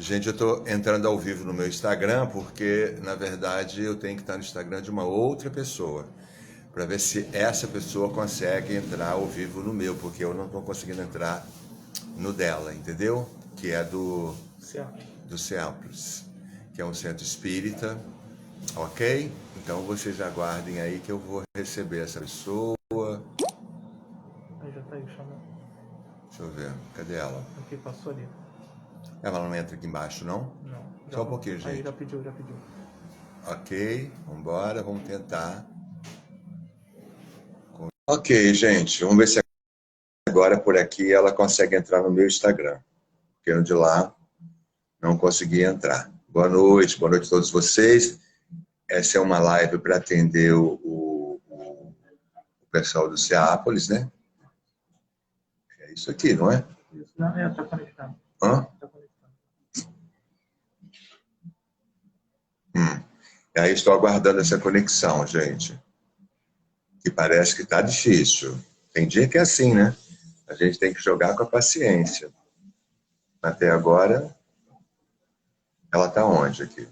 Gente, eu estou entrando ao vivo no meu Instagram porque, na verdade, eu tenho que estar no Instagram de uma outra pessoa para ver se essa pessoa consegue entrar ao vivo no meu, porque eu não estou conseguindo entrar no dela, entendeu? Que é Certo. do Ceamplos, que é um centro espírita, ok? Então vocês aguardem aí que eu vou receber essa pessoa. Aí já tá aí, chamou. Deixa eu ver, cadê ela? Aqui, passou ali. Ela não entra aqui embaixo, não? Não. Só um pouquinho, Aí gente. já pediu, já pediu. Ok, vamos embora, vamos tentar. Ok, gente, vamos ver se agora por aqui ela consegue entrar no meu Instagram, porque no de lá não consegui entrar. Boa noite a todos vocês. Essa é uma live para atender o pessoal do Ceápolis, né? É isso aqui, não é? Isso, não, tá conectando. Hã? Tá conectando. E aí estou aguardando essa conexão, gente. Que parece que está difícil. Tem dia que é assim, né? A gente tem que jogar com a paciência. Até agora, ela está onde aqui?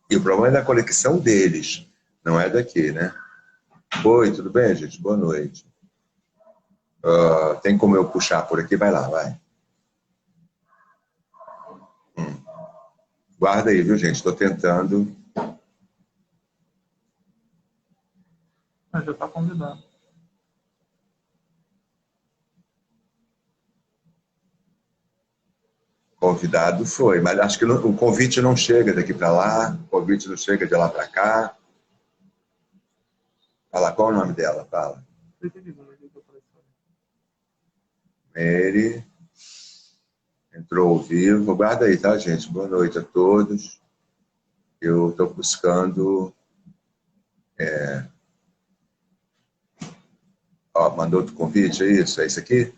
E o problema é da conexão deles, não é daqui, né? Oi, tudo bem, gente? Boa noite. Tem como eu puxar por aqui? Vai lá, vai. Guarda aí, viu, gente? Estou tentando. Mas já tá convidado. Convidado foi, mas acho que o convite não chega daqui para lá, o convite não chega de lá para cá. Fala, qual é o nome dela? Fala. Mary. Entrou ao vivo. Guarda aí, tá, gente? Boa noite a todos. Eu estou buscando. Ó, mandou outro convite, é isso? É isso aqui?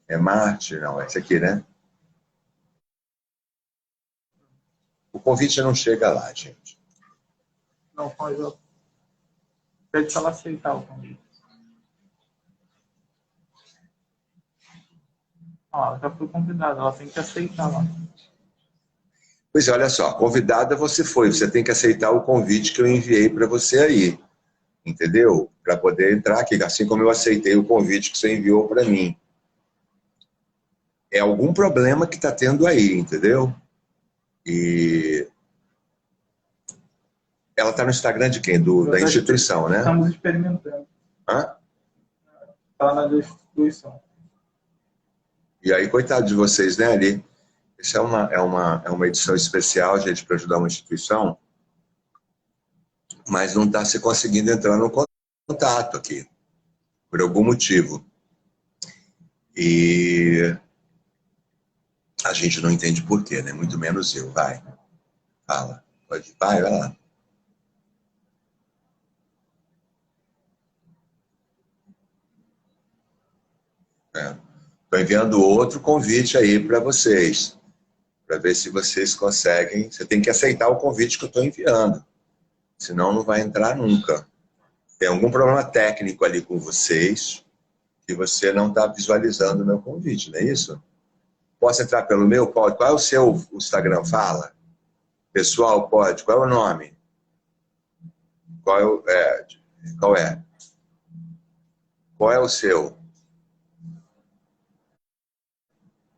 É Marte? Não, é esse aqui, né? O convite não chega lá, gente. Não, pode. Pede pra ela aceitar o convite. Ó, ela já foi convidada, ela tem que aceitar lá. Pois é, olha só, convidada você foi, você tem que aceitar o convite que eu enviei para você aí, entendeu? Para poder entrar aqui, assim como eu aceitei o convite que você enviou para mim. É algum problema que está tendo aí, entendeu? E ela está no Instagram de quem? Da instituição, né? Estamos experimentando. Hã? Tá na instituição. E aí, coitado de vocês, né, ali? Isso é uma edição especial, gente, para ajudar uma instituição, mas não está se conseguindo entrar no contato aqui, por algum motivo. E a gente não entende por quê, né? Muito menos eu. Vai, fala. Pode, vai lá. Estou enviando outro convite aí para vocês, para ver se vocês conseguem. Você tem que aceitar o convite que eu estou enviando, senão não vai entrar nunca. Tem algum problema técnico ali com vocês que você não está visualizando o meu convite, não é isso? Posso entrar pelo meu? Pode. Qual é o seu Instagram? Fala. Pessoal, pode. Qual é o nome? Qual é o, qual é? Qual é o seu?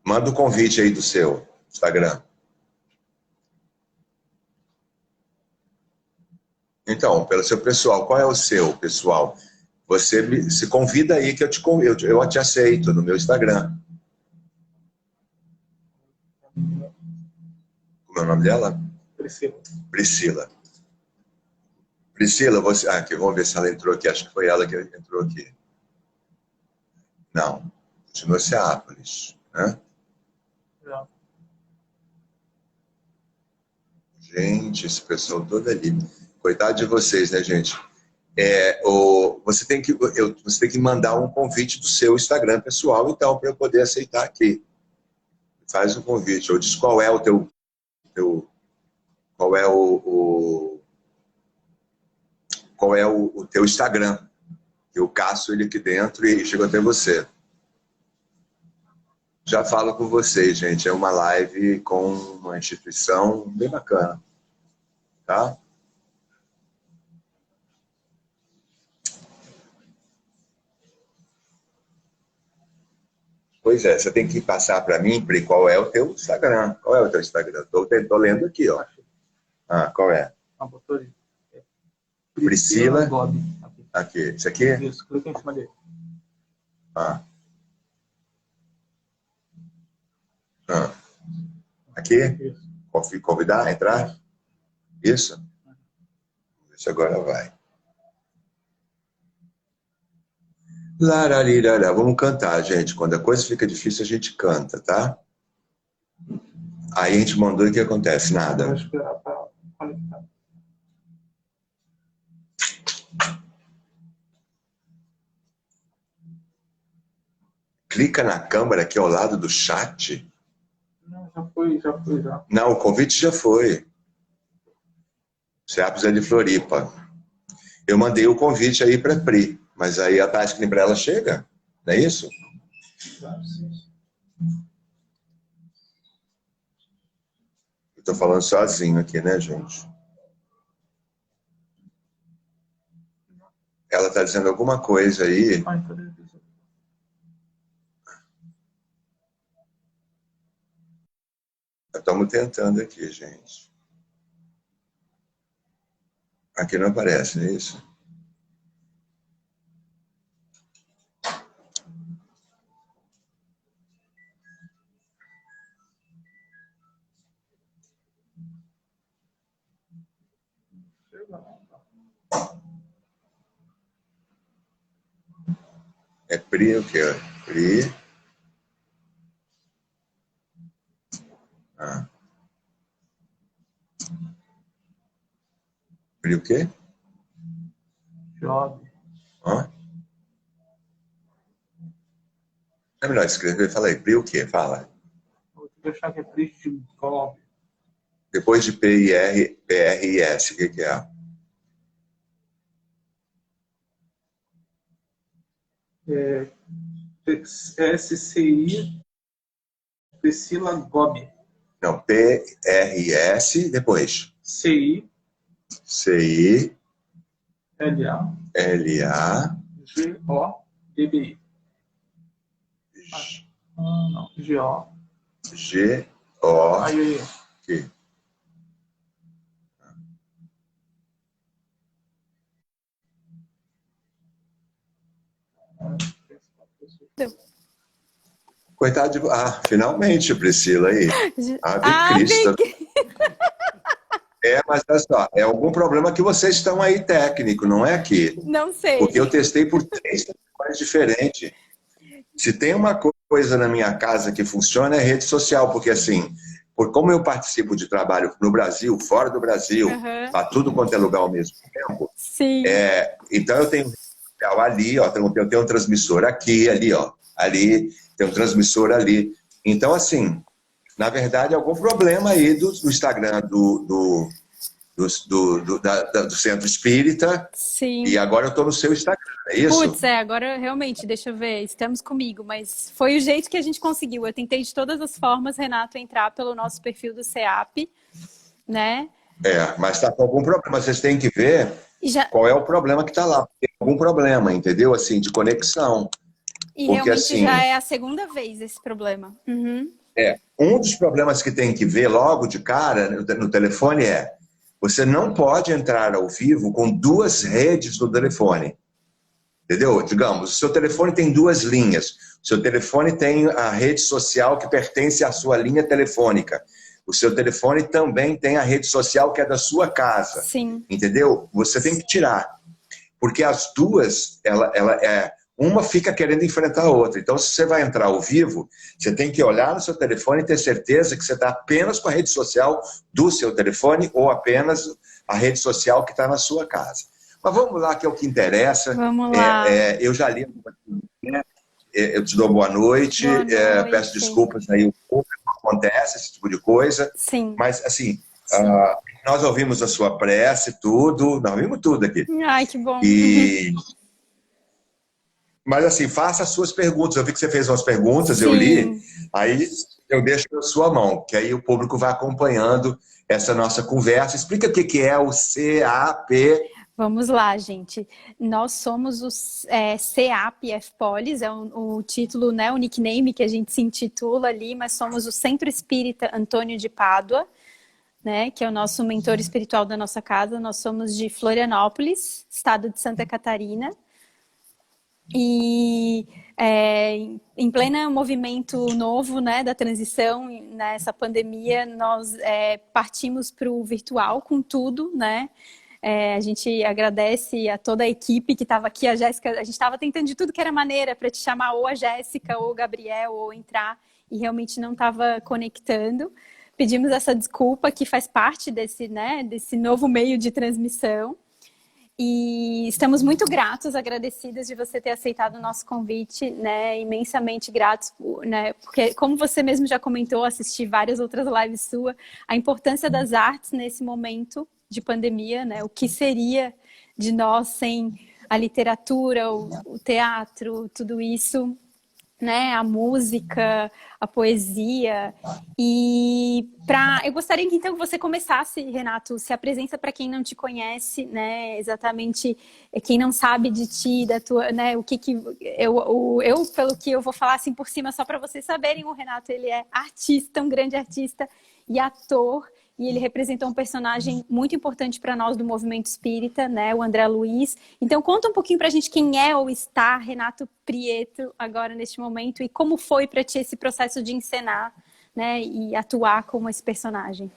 Manda o convite aí do seu Instagram. Então, pelo seu pessoal, qual é o seu pessoal? Você se convida aí que eu te aceito no meu Instagram. Como é o nome dela? Priscila. Priscila. Priscila, você. Ah, aqui, vamos ver se ela entrou aqui. Acho que foi ela que entrou aqui. Não. Continua Ceápolis, né? Já. Gente, esse pessoal todo ali. Coitado de vocês, né, gente? Você tem que mandar um convite do seu Instagram pessoal, então, para eu poder aceitar aqui. Faz um convite, ou diz qual é o qual é qual é o teu Instagram. Eu caço ele aqui dentro e chego até você. Já falo com vocês, gente. É uma live com uma instituição bem bacana, tá? Pois é, você tem que passar para mim, Pri, qual é o teu Instagram. Qual é o teu Instagram? Tô lendo aqui, ó. Ah, qual é? Botou ali. Priscila Gobi. Aqui. Isso aqui? Isso, clica em cima dele. Ah. Ah. Aqui? Isso. Convidar, entrar? Isso? Isso agora vai. Lararirará. Vamos cantar, gente. Quando a coisa fica difícil, a gente canta, tá? Aí a gente mandou e o que acontece? Nada. Vou esperar para conectar. Clica na câmera aqui ao lado do chat. Não, já foi. Não, o convite já foi. CEAPS é de Floripa. Eu mandei o convite aí para Pri, mas aí a Tati para ela chega, não é isso? Eu tô falando sozinho aqui, né, gente? Ela tá dizendo alguma coisa aí. Estamos tentando aqui, gente. Aqui não aparece, não é isso? É Pri o quê? Pri. Ah. Pri o quê? Job. Hã? É melhor escrever. Fala aí, Pri o quê? Fala. Vou deixar que é triste Gobi. Depois de P-I-R-S, o que é? SCI Priscila Gobi. Não, P-R-S, depois. CI C-I LA L-A GODBI. Não, GO. G-O Aí. Q. Coitado de... Ah, finalmente, Priscila, aí. Ave Cristo. É, mas olha só, é algum problema que vocês estão aí técnico, não é aqui. Não sei. Porque eu testei por 3 telefones diferentes. Se tem uma coisa na minha casa que funciona é rede social, porque assim, por como eu participo de trabalho no Brasil, fora do Brasil, para tudo quanto é lugar ao mesmo tempo, Sim. Então eu tenho rede social ali, ó, eu tenho um transmissor aqui, ali, ó, ali, tem um transmissor ali. Então, assim, na verdade, algum problema aí do Instagram do Centro Espírita. Sim. E agora eu estou no seu Instagram, é isso? Putz, agora realmente, deixa eu ver, estamos comigo, mas foi o jeito que a gente conseguiu. Eu tentei de todas as formas, Renato, entrar pelo nosso perfil do CEAP, né? Mas está com algum problema, vocês têm que ver qual é o problema que está lá. Tem algum problema, entendeu? Assim, de conexão. E porque, realmente assim, já é a segunda vez esse problema. Uhum. Um dos problemas que tem que ver logo de cara no telefone você não pode entrar ao vivo com 2 redes no telefone. Entendeu? Digamos, o seu telefone tem 2 linhas. O seu telefone tem a rede social que pertence à sua linha telefônica. O seu telefone também tem a rede social que é da sua casa. Sim. Entendeu? Você tem que tirar. Porque as duas, uma fica querendo enfrentar a outra. Então, se você vai entrar ao vivo, você tem que olhar no seu telefone e ter certeza que você está apenas com a rede social do seu telefone ou apenas a rede social que está na sua casa. Mas vamos lá, que é o que interessa. Vamos lá. Eu já li, né? Eu te dou boa noite. Peço desculpas aí, não acontece esse tipo de coisa. Sim. Mas, assim, nós ouvimos a sua prece, tudo. Nós ouvimos tudo aqui. Ai, que bom. Mas assim, faça as suas perguntas. Eu vi que você fez umas perguntas, eu li, aí eu deixo na sua mão, que aí o público vai acompanhando essa nossa conversa. Explica o que é o CAP. Vamos lá, gente. Nós somos o CEAP F-Polis, é o título, né, o nickname que a gente se intitula ali, mas somos o Centro Espírita Antônio de Pádua, né, que é o nosso mentor espiritual da nossa casa. Nós somos de Florianópolis, estado de Santa Catarina. E em pleno movimento novo, né, da transição, nessa pandemia, nós partimos para o virtual com tudo, né? A gente agradece a toda a equipe que estava aqui, a Jéssica, a gente estava tentando de tudo que era maneira para te chamar ou a Jéssica ou o Gabriel ou entrar e realmente não estava conectando. Pedimos essa desculpa que faz parte desse, né, desse novo meio de transmissão. E estamos muito gratos, agradecidas de você ter aceitado o nosso convite, né? Imensamente gratos, né? Porque, como você mesmo já comentou, assisti várias outras lives suas, a importância das artes nesse momento de pandemia, né? O que seria de nós sem a literatura, o teatro, tudo isso, né? A música, a poesia. E eu gostaria que então você começasse, Renato, se apresenta para quem não te conhece, né? Exatamente quem não sabe de ti, da tua, né? O que eu pelo que eu vou falar assim por cima, só para vocês saberem, o Renato, ele é artista, um grande artista e ator. E ele representou um personagem muito importante para nós do movimento espírita, né? O André Luiz. Então, conta um pouquinho para a gente quem é ou está Renato Prieto agora, neste momento, e como foi para ti esse processo de encenar, né? E atuar como esse personagem.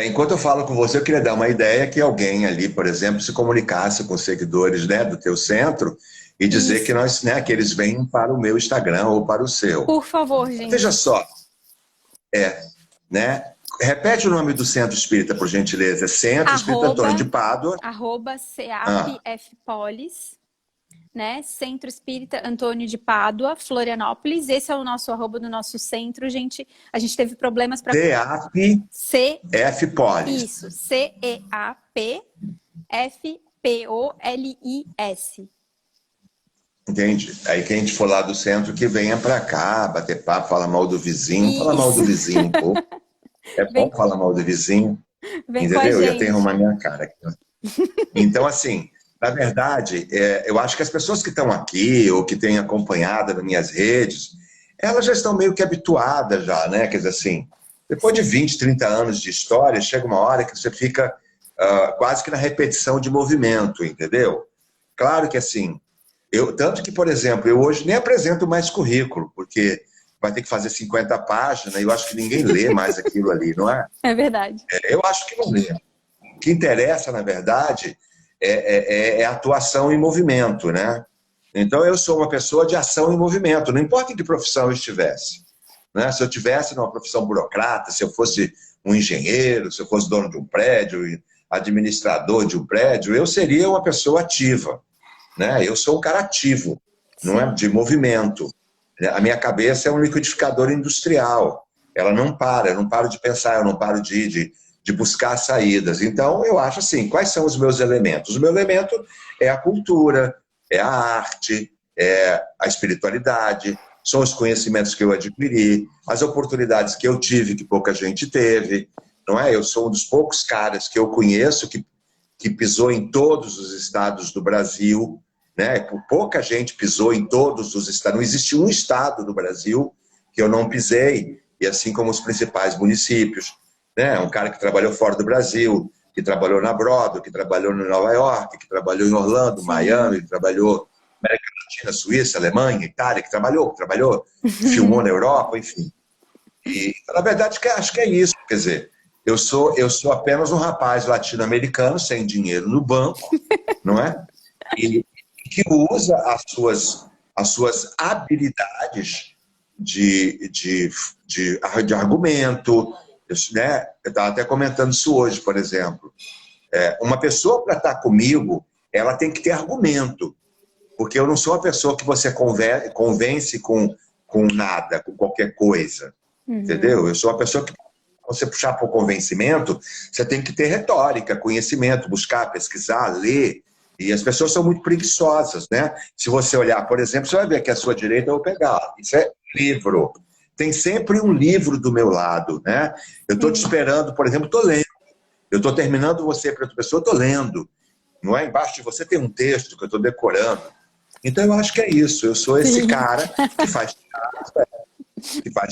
Enquanto eu falo com você, eu queria dar uma ideia que alguém ali, por exemplo, se comunicasse com os seguidores, né, do teu centro e dizer que nós, né, que eles vêm para o meu Instagram ou para o seu. Por favor, gente. Veja só. Né? Repete o nome do Centro Espírita, por gentileza. Centro Espírita Antônio de Pádua. @CEAPFpolis, né? Centro Espírita Antônio de Pádua, Florianópolis. Esse é o nosso arroba do nosso centro, gente. A gente teve problemas para... CEAPFpolis. Isso, CEAPFPOLIS. Entende? Aí quem a gente for lá do centro, que venha pra cá, bater papo, falar mal do vizinho. Isso. Fala mal do vizinho um pouco. É bom falar mal do vizinho. Vem entendeu? Com a gente. Eu ia ter arrumar minha cara aqui. Então, assim, na verdade, eu acho que as pessoas que estão aqui, ou que têm acompanhado nas minhas redes, elas já estão meio que habituadas já, né? Quer dizer assim, depois de 20, 30 anos de história, chega uma hora que você fica quase que na repetição de movimento, entendeu? Claro que assim, tanto que, por exemplo, eu hoje nem apresento mais currículo, porque vai ter que fazer 50 páginas e eu acho que ninguém lê mais aquilo ali, não é? É verdade. Eu acho que não lê. O que interessa, na verdade, é a atuação em movimento, né? Então, eu sou uma pessoa de ação em movimento, não importa em que profissão eu estivesse. Né? Se eu tivesse numa profissão burocrata, se eu fosse um engenheiro, se eu fosse dono de um prédio, administrador de um prédio, eu seria uma pessoa ativa. Né? Eu sou um cara ativo, não é? De movimento. A minha cabeça é um liquidificador industrial. Ela não para, eu não paro de pensar, eu não paro de buscar saídas. Então, eu acho assim, quais são os meus elementos? O meu elemento é a cultura, é a arte, é a espiritualidade, são os conhecimentos que eu adquiri, as oportunidades que eu tive, que pouca gente teve. Não é? Eu sou um dos poucos caras que eu conheço que pisou em todos os estados do Brasil, né? Pouca gente pisou em todos os estados. Não existe um estado do Brasil que eu não pisei, e assim como os principais municípios. Né? Um cara que trabalhou fora do Brasil, que trabalhou na Broadway, que trabalhou em Nova York, que trabalhou em Orlando, Miami, que trabalhou na América Latina, Suíça, Alemanha, Itália, que trabalhou, filmou na Europa, enfim. E, na verdade, acho que é isso. Quer dizer, eu sou apenas um rapaz latino-americano, sem dinheiro no banco, não é? E que usa as suas habilidades de argumento, né? Eu estava até comentando isso hoje, por exemplo. Uma pessoa, para estar comigo, ela tem que ter argumento, porque eu não sou uma pessoa que você convence com nada, com qualquer coisa, entendeu? Eu sou uma pessoa que, você puxar para o convencimento, você tem que ter retórica, conhecimento, buscar, pesquisar, ler, E as pessoas são muito preguiçosas, né? Se você olhar, por exemplo, você vai ver que à sua direita eu vou pegar. Isso é livro. Tem sempre um livro do meu lado, né? Eu estou te esperando, por exemplo, estou lendo. Eu estou terminando você para outra pessoa, estou lendo. Não é? Embaixo de você tem um texto que eu estou decorando. Então eu acho que é isso. Eu sou esse cara que faz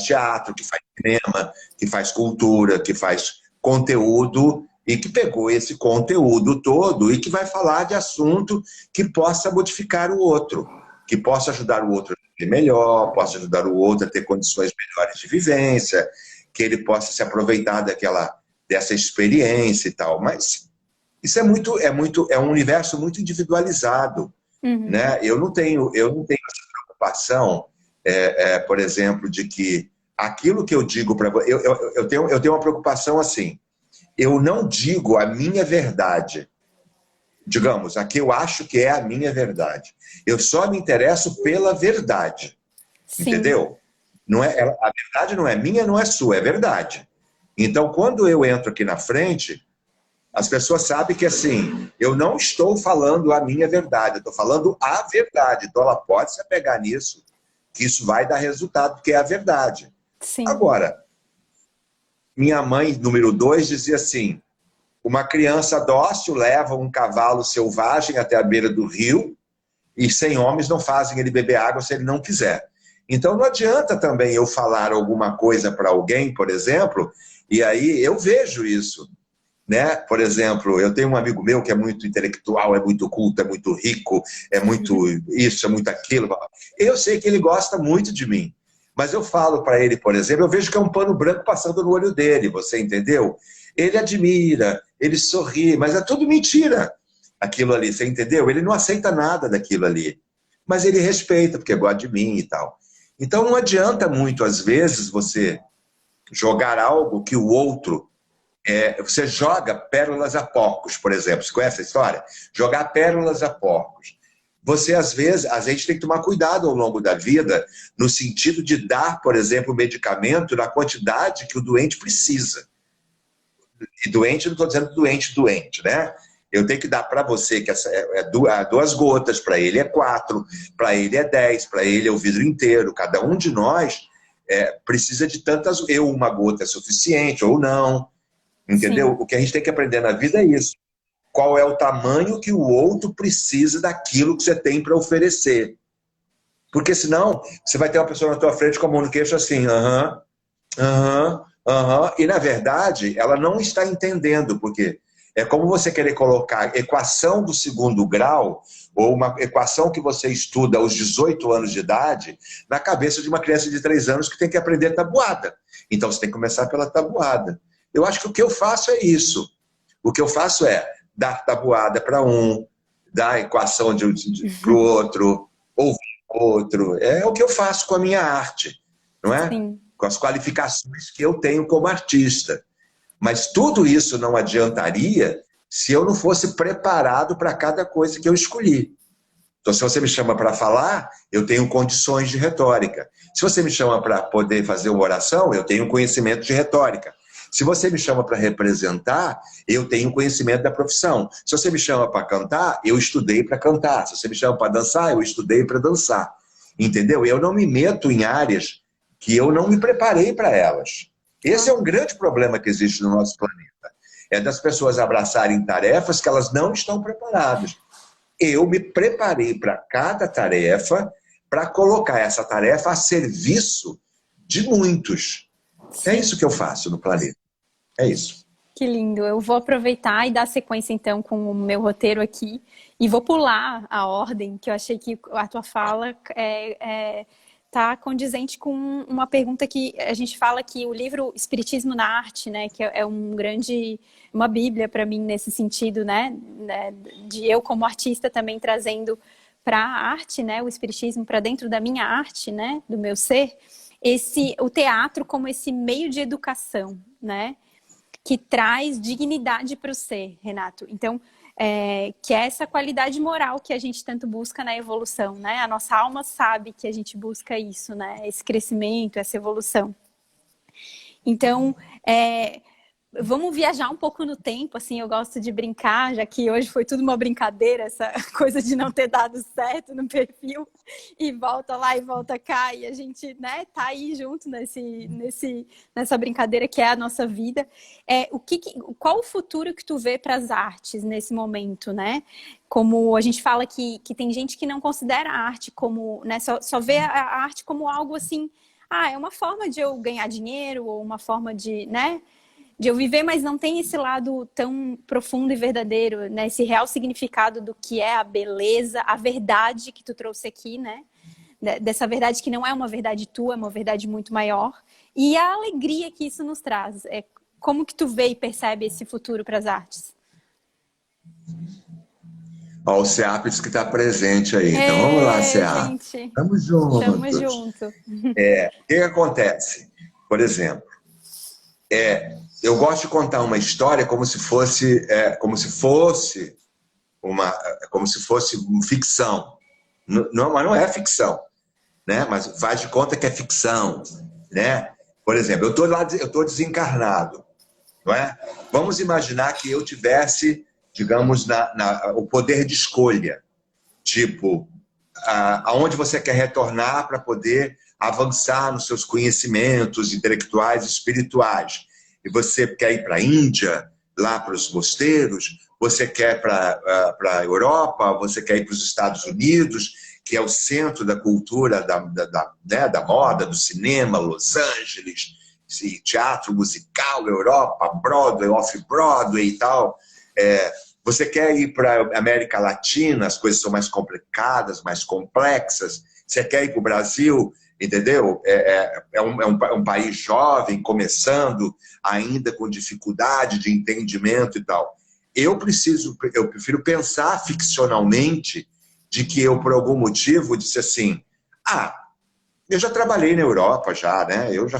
teatro, que faz cinema, que faz cultura, que faz conteúdo e que pegou esse conteúdo todo e que vai falar de assunto que possa modificar o outro, que possa ajudar o outro a viver melhor, possa ajudar o outro a ter condições melhores de vivência, que ele possa se aproveitar dessa experiência e tal. Mas isso é um universo muito individualizado, né? Eu não tenho essa preocupação, por exemplo, de que aquilo que eu digo para você, eu tenho uma preocupação assim. Eu não digo a minha verdade, digamos, a que eu acho que é a minha verdade. Eu só me interesso pela verdade, entendeu? Não é, a verdade não é minha, não é sua, é verdade. Então, quando eu entro aqui na frente, as pessoas sabem que, assim, eu não estou falando a minha verdade, eu estou falando a verdade. Então, ela pode se apegar nisso, que isso vai dar resultado, porque é a verdade. Sim. Agora, minha mãe, número 2, dizia assim, uma criança dócil leva um cavalo selvagem até a beira do rio e 100 homens não fazem ele beber água se ele não quiser. Então não adianta também eu falar alguma coisa para alguém, por exemplo, e aí eu vejo isso, né? Por exemplo, eu tenho um amigo meu que é muito intelectual, é muito culto, é muito rico, é muito isso, é muito aquilo. Eu sei que ele gosta muito de mim. Mas eu falo para ele, por exemplo, eu vejo que é um pano branco passando no olho dele, você entendeu? Ele admira, ele sorri, mas é tudo mentira aquilo ali, você entendeu? Ele não aceita nada daquilo ali. Mas ele respeita, porque gosta de mim e tal. Então não adianta muito, às vezes, você jogar algo que o outro... você joga pérolas a porcos, por exemplo. Você conhece a história? Jogar pérolas a porcos. Você, às vezes, a gente tem que tomar cuidado ao longo da vida, no sentido de dar, por exemplo, o medicamento na quantidade que o doente precisa. E doente, não estou dizendo doente, né? Eu tenho que dar para você, que é 2 gotas, para ele é 4, para ele é 10, para ele é o vidro inteiro. Cada um de nós precisa de tantas... uma gota é suficiente ou não, entendeu? Sim. O que a gente tem que aprender na vida é isso. Qual é o tamanho que o outro precisa daquilo que você tem para oferecer. Porque senão, você vai ter uma pessoa na tua frente com a mão no queixo assim, e na verdade, ela não está entendendo, porque é como você querer colocar equação do 2º grau, ou uma equação que você estuda aos 18 anos de idade, na cabeça de uma criança de 3 anos que tem que aprender tabuada. Então, você tem que começar pela tabuada. Eu acho que o que eu faço é isso. O que eu faço é dar tabuada para um, dar equação para o outro, ouvir o outro. É o que eu faço com a minha arte, não é? Sim. Com as qualificações que eu tenho como artista. Mas tudo isso não adiantaria se eu não fosse preparado para cada coisa que eu escolhi. Então, se você me chama para falar, eu tenho condições de retórica. Se você me chama para poder fazer uma oração, eu tenho conhecimento de retórica. Se você me chama para representar, eu tenho conhecimento da profissão. Se você me chama para cantar, eu estudei para cantar. Se você me chama para dançar, eu estudei para dançar. Entendeu? Eu não me meto em áreas que eu não me preparei para elas. Esse é um grande problema que existe no nosso planeta. É das pessoas abraçarem tarefas que elas não estão preparadas. Eu me preparei para cada tarefa para colocar essa tarefa a serviço de muitos. Sim. É isso que eu faço no planeta. É isso. Que lindo. Eu vou aproveitar e dar sequência, então, com o meu roteiro aqui. E vou pular a ordem, que eu achei que a tua fala tá condizente com uma pergunta que a gente fala que o livro Espiritismo na Arte, né, que é uma bíblia para mim nesse sentido, né, de eu como artista também trazendo para a arte, né, o espiritismo para dentro da minha arte, né, do meu ser, o teatro como esse meio de educação, né, que traz dignidade para o ser, Renato. Então, que é essa qualidade moral que a gente tanto busca na evolução, né? A nossa alma sabe que a gente busca isso, né? Esse crescimento, essa evolução. Então, Vamos viajar um pouco no tempo, assim, eu gosto de brincar, já que hoje foi tudo uma brincadeira, essa coisa de não ter dado certo no perfil, e volta lá e volta cá, e a gente, né, tá aí junto nessa brincadeira que é a nossa vida. Qual o futuro que tu vê para as artes nesse momento, né? Como a gente fala que tem gente que não considera a arte como, né, só vê a arte como algo assim, é uma forma de eu ganhar dinheiro, ou uma forma de, né, de eu viver, mas não tem esse lado tão profundo e verdadeiro, né? Esse real significado do que é a beleza, a verdade que tu trouxe aqui, né? Dessa verdade que não é uma verdade tua, é uma verdade muito maior. E a alegria que isso nos traz. Como que tu vê e percebe esse futuro para as artes? Ó, o CEAP diz que está presente aí. Então vamos lá, CEAP. Gente. Estamos juntos. Estamos juntos. O que acontece? Por exemplo, eu gosto de contar uma história como se fosse ficção. Não, mas não é ficção, né? Mas faz de conta que é ficção, né? Por exemplo, eu tô desencarnado, não é? Vamos imaginar que eu tivesse, digamos, o poder de escolha, tipo, aonde você quer retornar para poder avançar nos seus conhecimentos intelectuais e espirituais. E você quer ir para a Índia, lá para os mosteiros, você quer para a Europa, você quer ir para os Estados Unidos, que é o centro da cultura, da moda, do cinema, Los Angeles, teatro musical, Europa, Broadway, Off-Broadway e tal. Você quer ir para a América Latina, as coisas são mais complicadas, mais complexas. Você quer ir para o Brasil, entendeu? É um país jovem, começando, ainda com dificuldade de entendimento e tal. Eu prefiro pensar ficcionalmente de que eu, por algum motivo, disse assim, eu já trabalhei na Europa já, né? Eu já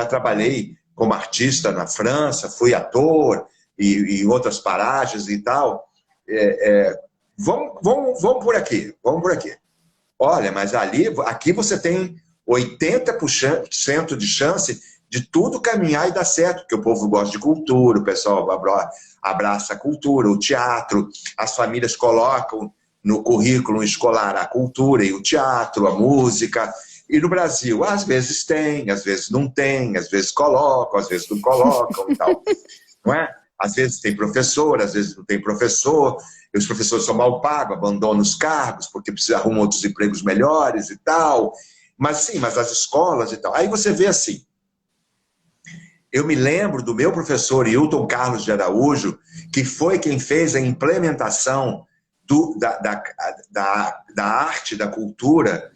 trabalhei como artista na França, fui ator e outras paragens e tal. Vamos por aqui, vamos por aqui. Olha, mas aqui você tem 80% de chance de tudo caminhar e dar certo, porque o povo gosta de cultura, o pessoal abraça a cultura, o teatro, as famílias colocam no currículo escolar a cultura e o teatro, a música. E no Brasil, às vezes tem, às vezes não tem, às vezes colocam, às vezes não colocam e tal. Não é? Às vezes tem professor, às vezes não tem professor, e os professores são mal pagos, abandonam os cargos porque arrumam outros empregos melhores e tal. Mas sim, mas as escolas e tal. Aí você vê assim, eu me lembro do meu professor Hilton Carlos de Araújo, que foi quem fez a implementação da arte, da cultura,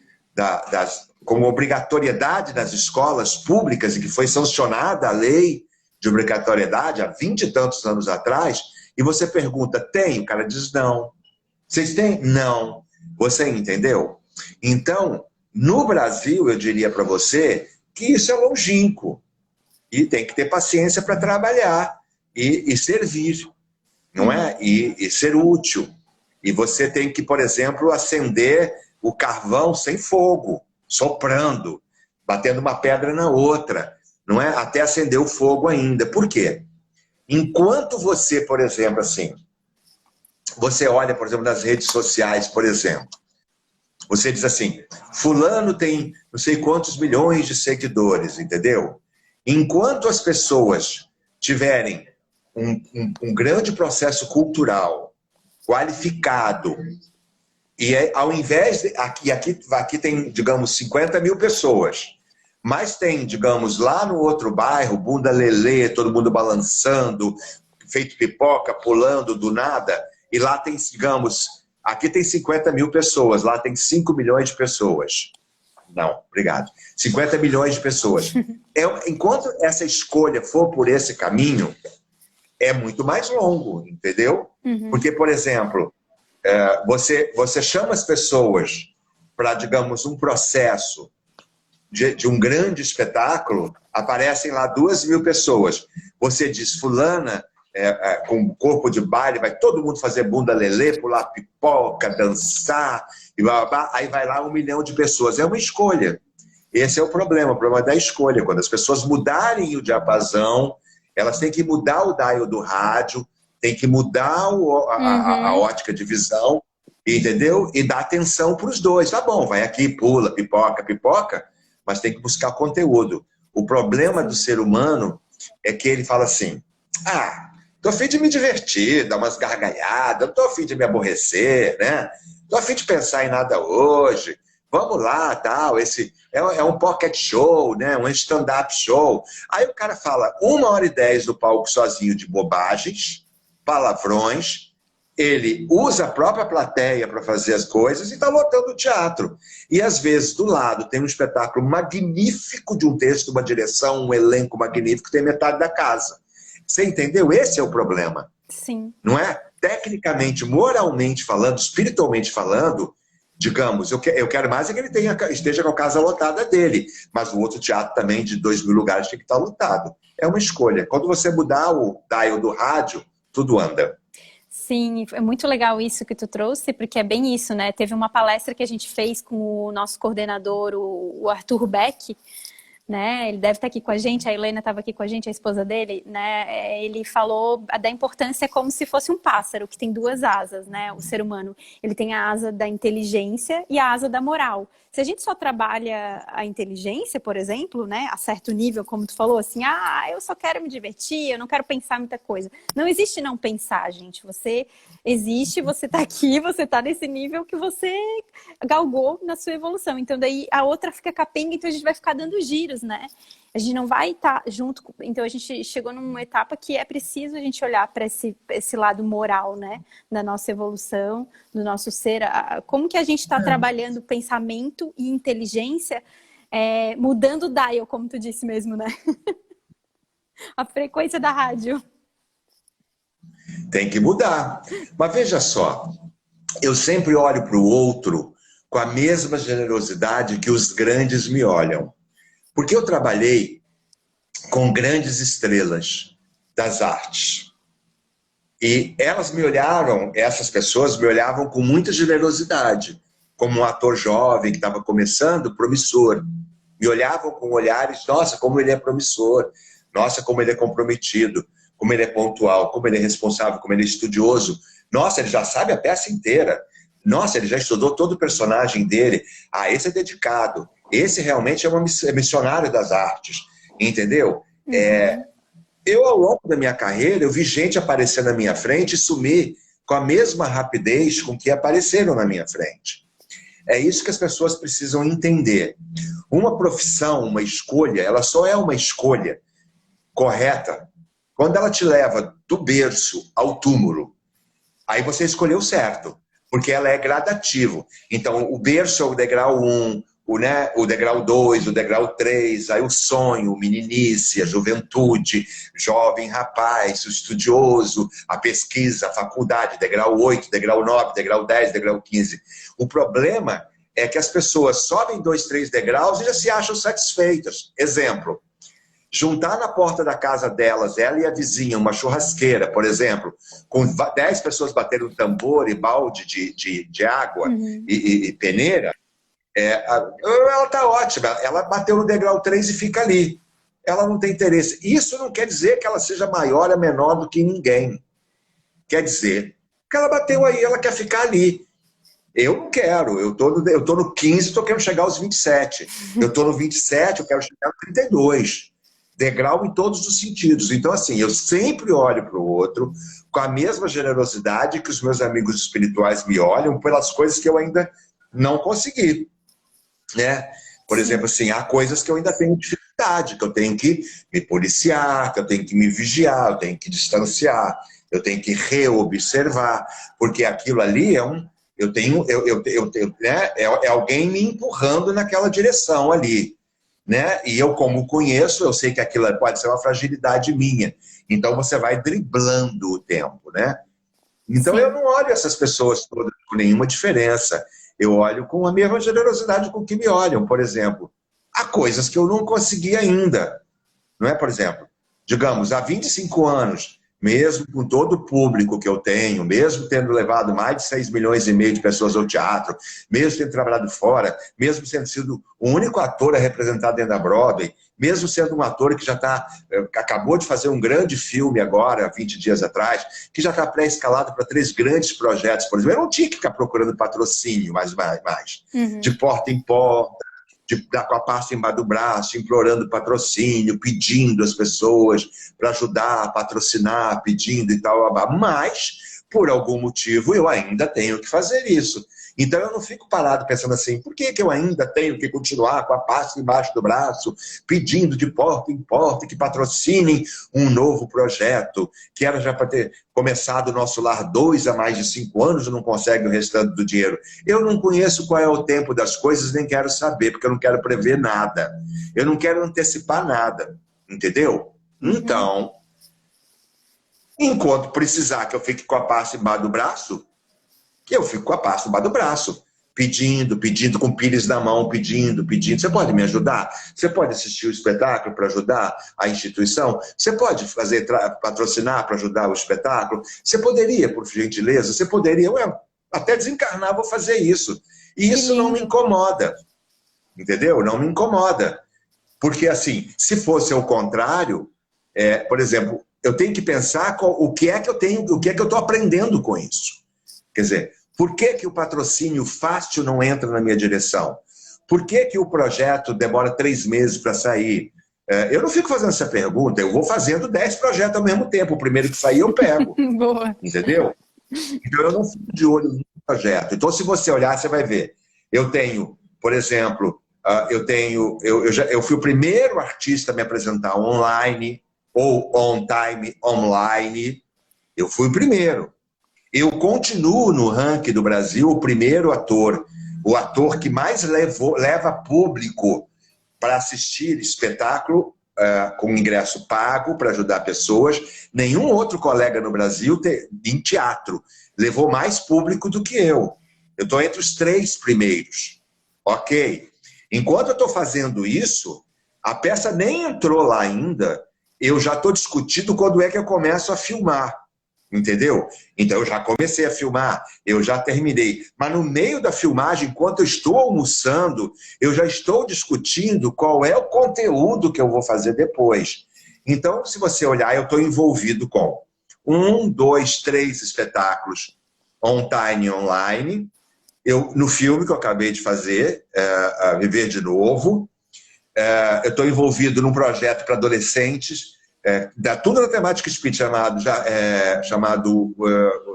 como obrigatoriedade das escolas públicas, e que foi sancionada a lei de obrigatoriedade há 20 e tantos anos atrás, e você pergunta, tem? O cara diz, não. Vocês têm? Não. Você entendeu? Então, no Brasil, eu diria para você que isso é longínquo. E tem que ter paciência para trabalhar e servir, não é? E ser útil. E você tem que, por exemplo, acender o carvão sem fogo, soprando, batendo uma pedra na outra, não é? Até acender o fogo ainda. Por quê? Enquanto você, por exemplo, assim, você olha, por exemplo, nas redes sociais, por exemplo, você diz assim, fulano tem não sei quantos milhões de seguidores, entendeu? Enquanto as pessoas tiverem um grande processo cultural, qualificado, e ao invés de... Aqui tem, digamos, 50 mil pessoas, mas tem, digamos, lá no outro bairro, bunda lelê, todo mundo balançando, feito pipoca, pulando do nada, e lá tem, digamos, aqui tem 50 mil pessoas, lá tem 5 milhões de pessoas. Não, obrigado. 50 milhões de pessoas. Enquanto essa escolha for por esse caminho, é muito mais longo, entendeu? Porque, por exemplo, você chama as pessoas para, digamos, um processo de um grande espetáculo, aparecem lá 2 mil pessoas. Você diz, fulana, com corpo de baile, vai todo mundo fazer bunda lelê, pular pipoca, dançar, e blá, blá, blá, aí vai lá 1 milhão de pessoas. É uma escolha. Esse é o problema da escolha. Quando as pessoas mudarem o diapasão, elas têm que mudar o dial do rádio, tem que mudar a ótica de visão, entendeu? E dar atenção para os dois. Tá bom, vai aqui, pula, pipoca, pipoca, mas tem que buscar conteúdo. O problema do ser humano é que ele fala assim, tô a fim de me divertir, dar umas gargalhadas, não tô a fim de me aborrecer, né? Tô a fim de pensar em nada hoje, vamos lá, tal, esse é um pocket show, né? Um stand-up show. Aí o cara fala 1h10 no palco sozinho de bobagens, palavrões, ele usa a própria plateia para fazer as coisas e está lotando o teatro. E às vezes do lado tem um espetáculo magnífico de um texto, uma direção, um elenco magnífico, tem metade da casa. Você entendeu? Esse é o problema. Sim. Não é? Tecnicamente, moralmente falando, espiritualmente falando, digamos, eu quero mais é que ele esteja com a casa lotada dele, mas o outro teatro também de 2.000 lugares tem que estar lotado. É uma escolha. Quando você mudar o dial do rádio, tudo anda. Sim, é muito legal isso que tu trouxe, porque é bem isso, né? Teve uma palestra que a gente fez com o nosso coordenador, o Arthur Beck, né? Ele deve estar aqui com a gente, a Helena estava aqui com a gente, a esposa dele, né? Ele falou da importância como se fosse um pássaro que tem 2 asas, né? O ser humano, ele tem a asa da inteligência e a asa da moral. Se a gente só trabalha a inteligência, por exemplo, né, a certo nível, como tu falou, assim, eu só quero me divertir, eu não quero pensar muita coisa. Não existe não pensar, gente. Você existe, você tá aqui, você tá nesse nível que você galgou na sua evolução. Então daí a outra fica capenga, então a gente vai ficar dando giros, né? A gente não vai estar junto. Então a gente chegou numa etapa que é preciso a gente olhar para esse lado moral, né? Da nossa evolução, do nosso ser. Como que a gente está trabalhando pensamento e inteligência, mudando o dial, como tu disse mesmo, né? A frequência da rádio. Tem que mudar. Mas veja só, eu sempre olho para o outro com a mesma generosidade que os grandes me olham. Porque eu trabalhei com grandes estrelas das artes. E elas me olharam, essas pessoas me olhavam com muita generosidade, como um ator jovem que estava começando, promissor. Me olhavam com olhares, nossa, como ele é promissor, nossa, como ele é comprometido, como ele é pontual, como ele é responsável, como ele é estudioso. Nossa, ele já sabe a peça inteira. Nossa, ele já estudou todo o personagem dele. Esse é dedicado. Esse realmente é um missionário das artes, entendeu? Eu, ao longo da minha carreira, eu vi gente aparecer na minha frente e sumir com a mesma rapidez com que apareceram na minha frente. É isso que as pessoas precisam entender. Uma profissão, uma escolha, ela só é uma escolha correta quando ela te leva do berço ao túmulo. Aí você escolheu certo, porque ela é gradativo. Então, o berço é o degrau 1, o degrau 2, o degrau 3, aí o sonho, meninice, a juventude, jovem rapaz, o estudioso, a pesquisa, a faculdade, degrau 8, degrau 9, degrau 10, degrau 15. O problema é que as pessoas sobem 2, 3 degraus e já se acham satisfeitas. Exemplo, juntar na porta da casa delas, ela e a vizinha, uma churrasqueira, por exemplo, com 10 pessoas batendo tambor e balde de água e peneira, ela está ótima. Ela bateu no degrau 3 e fica ali. Ela não tem interesse. Isso não quer dizer que ela seja maior ou menor do que ninguém. Quer dizer que ela bateu aí, ela quer ficar ali. Eu não quero. Eu tô no 15, estou querendo chegar aos 27. Eu estou no 27, eu quero chegar aos 32. Degrau em todos os sentidos. Então, assim, eu sempre olho para o outro com a mesma generosidade que os meus amigos espirituais me olham pelas coisas que eu ainda não consegui. Né? Por exemplo, assim, há coisas que eu ainda tenho dificuldade, que eu tenho que me policiar, que eu tenho que me vigiar, eu tenho que distanciar, eu tenho que reobservar, porque aquilo ali é alguém me empurrando naquela direção ali. Né? E eu, como conheço, eu sei que aquilo pode ser uma fragilidade minha. Então você vai driblando o tempo, né? Então Sim. Eu não olho essas pessoas todas com nenhuma diferença. Eu olho com a mesma generosidade com que me olham. Por exemplo, há coisas que eu não consegui ainda. Não é? Por exemplo, digamos, há 25 anos mesmo com todo o público que eu tenho, mesmo tendo levado mais de 6,5 milhões de pessoas ao teatro, mesmo tendo trabalhado fora, mesmo tendo sido o único ator a representar dentro da Broadway, mesmo sendo um ator que já acabou de fazer um grande filme agora, 20 dias atrás, que já está pré-escalado para 3 grandes projetos, por exemplo, eu não tinha que ficar procurando patrocínio mais. De porta em porta, com a pasta embaixo do braço, implorando patrocínio, pedindo às pessoas para ajudar, patrocinar, pedindo e tal, mas, por algum motivo, eu ainda tenho que fazer isso. Então eu não fico parado pensando assim, por que eu ainda tenho que continuar com a pasta embaixo do braço, pedindo de porta em porta que patrocinem um novo projeto, que era já para ter começado o Nosso Lar 2 há mais de 5 anos e não consegue o restante do dinheiro. Eu não conheço qual é o tempo das coisas, nem quero saber, porque eu não quero prever nada. Eu não quero antecipar nada, entendeu? Então, enquanto precisar que eu fique com a pasta embaixo do braço, eu fico com a pasta embaixo do braço, pedindo, com pires na mão, pedindo. Você pode me ajudar? Você pode assistir o espetáculo para ajudar a instituição? Você pode patrocinar para ajudar o espetáculo? Você poderia, por gentileza? Você poderia? Até desencarnar, vou fazer isso. E isso não me incomoda, entendeu? Não me incomoda. Porque, assim, se fosse o contrário, por exemplo, eu tenho que pensar o que é que eu estou aprendendo com isso. Quer dizer, por que o patrocínio fácil não entra na minha direção? Por que o projeto demora 3 meses para sair? Eu não fico fazendo essa pergunta, eu vou fazendo 10 projetos ao mesmo tempo. O primeiro que sair eu pego. Boa. Entendeu? Então eu não fico de olho no projeto. Então se você olhar, você vai ver. Eu tenho, por exemplo, eu fui o primeiro artista a me apresentar online ou on time online. Eu fui o primeiro. Eu continuo no ranking do Brasil o primeiro ator, o ator que mais leva público para assistir espetáculo com ingresso pago para ajudar pessoas. Nenhum outro colega no Brasil em teatro levou mais público do que eu. Eu estou entre os 3 primeiros. Ok. Enquanto eu estou fazendo isso, a peça nem entrou lá ainda, eu já estou discutindo quando é que eu começo a filmar. Entendeu? Então eu já comecei a filmar, eu já terminei. Mas no meio da filmagem, enquanto eu estou almoçando, eu já estou discutindo qual é o conteúdo que eu vou fazer depois. Então, se você olhar, eu estou envolvido com 1, 2, 3 espetáculos on-time online. No filme que eu acabei de fazer, Viver de Novo, eu estou envolvido num projeto para adolescentes, tudo na temática Speed, chamado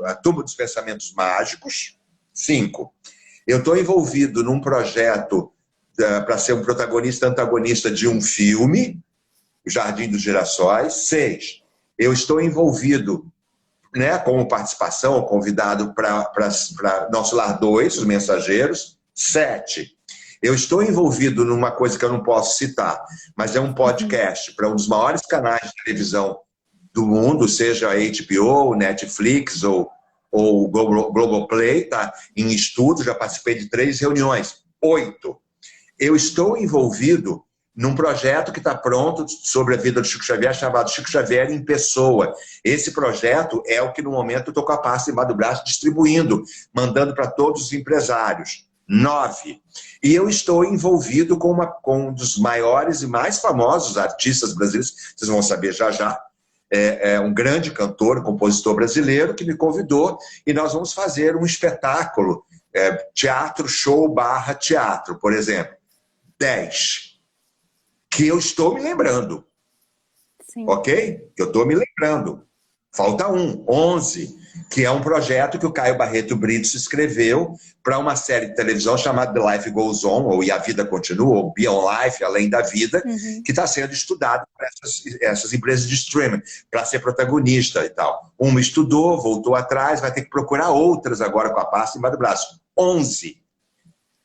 A Turma dos Pensamentos Mágicos. 5. Eu estou envolvido num projeto para ser um protagonista antagonista de um filme, O Jardim dos Girassóis. 6. Eu estou envolvido, como participação, convidado para Nosso Lar 2, Os Mensageiros. 7. Eu estou envolvido numa coisa que eu não posso citar, mas é um podcast para um dos maiores canais de televisão do mundo, seja a HBO, Netflix ou Globoplay, tá? Em estudo, já participei de 3 reuniões. 8. Eu estou envolvido num projeto que está pronto sobre a vida do Chico Xavier, chamado Chico Xavier em Pessoa. Esse projeto é o que, no momento, eu estou com a pasta embaixo do braço, distribuindo, mandando para todos os empresários. 9. E eu estou envolvido com um dos maiores e mais famosos artistas brasileiros, vocês vão saber já, um grande cantor, compositor brasileiro, que me convidou, e nós vamos fazer um espetáculo, teatro, show / teatro, por exemplo. 10. Que eu estou me lembrando. Sim. Ok? Que eu estou me lembrando. Falta 1. 11. Que é um projeto que o Caio Barreto Brito escreveu para uma série de televisão chamada The Life Goes On, ou E a Vida Continua, ou Beyond Life, Além da Vida, que está sendo estudado por essas empresas de streaming, para ser protagonista e tal. Uma estudou, voltou atrás, vai ter que procurar outras agora com a pasta embaixo do braço. 11.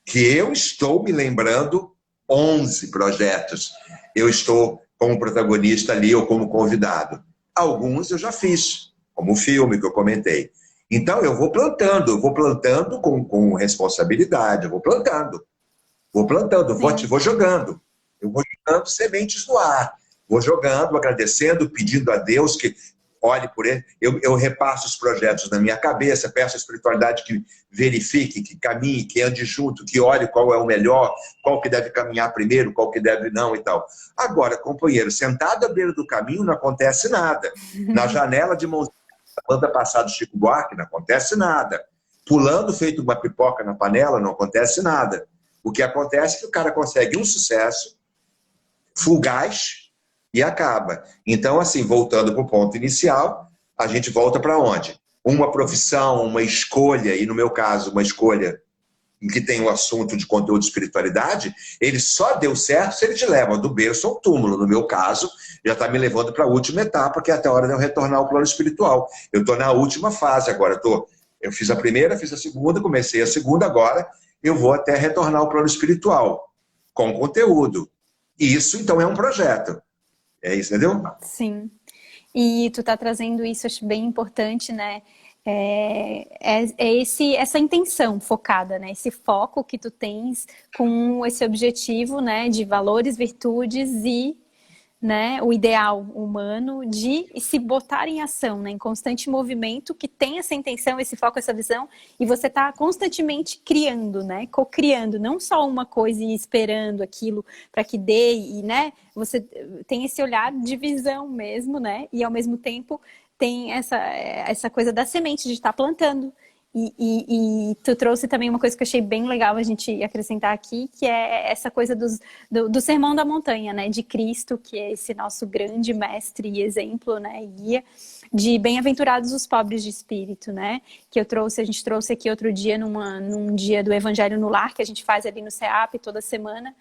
Que eu estou me lembrando, 11 projetos. Eu estou como protagonista ali ou como convidado. Alguns eu já fiz, como o filme que eu comentei. Então eu vou plantando com responsabilidade, eu vou plantando, vou jogando. Eu vou jogando sementes no ar, vou jogando, agradecendo, pedindo a Deus que olhe por ele, eu repasso os projetos na minha cabeça, peço à espiritualidade que verifique, que caminhe, que ande junto, que olhe qual é o melhor, qual que deve caminhar primeiro, qual que deve não e tal. Agora, companheiro, sentado à beira do caminho não acontece nada. Na janela de mãozinha da banda passada do Chico Buarque não acontece nada. Pulando feito uma pipoca na panela não acontece nada. O que acontece é que o cara consegue um sucesso fugaz e acaba. Então, assim, voltando para o ponto inicial, a gente volta para onde? Uma profissão, uma escolha, e no meu caso, uma escolha que tem o assunto de conteúdo de espiritualidade, ele só deu certo se ele te leva do berço ao túmulo. No meu caso, já está me levando para a última etapa, que é até a hora de eu retornar ao plano espiritual. Eu estou na última fase agora. Eu fiz a primeira, fiz a segunda, comecei a segunda, agora eu vou até retornar ao plano espiritual, com conteúdo. E isso, então, é um projeto. É isso, entendeu? Sim. E tu tá trazendo isso, acho bem importante, né? Essa intenção focada, né? Esse foco que tu tens com esse objetivo, né? De valores, virtudes e, né? O ideal humano de se botar em ação, né? Em constante movimento, que tem essa intenção, esse foco, essa visão, e você tá constantemente criando, né? Co-criando, não só uma coisa e esperando aquilo para que dê, e, né? Você tem esse olhar de visão mesmo, né? E ao mesmo tempo tem essa coisa da semente, de estar plantando. E tu trouxe também uma coisa que eu achei bem legal a gente acrescentar aqui, que é essa coisa do Sermão da Montanha, né? De Cristo, que é esse nosso grande mestre e exemplo, né? E guia de bem-aventurados os pobres de espírito, né? Que a gente trouxe aqui outro dia, num dia do Evangelho no Lar, que a gente faz ali no CEAP toda semana.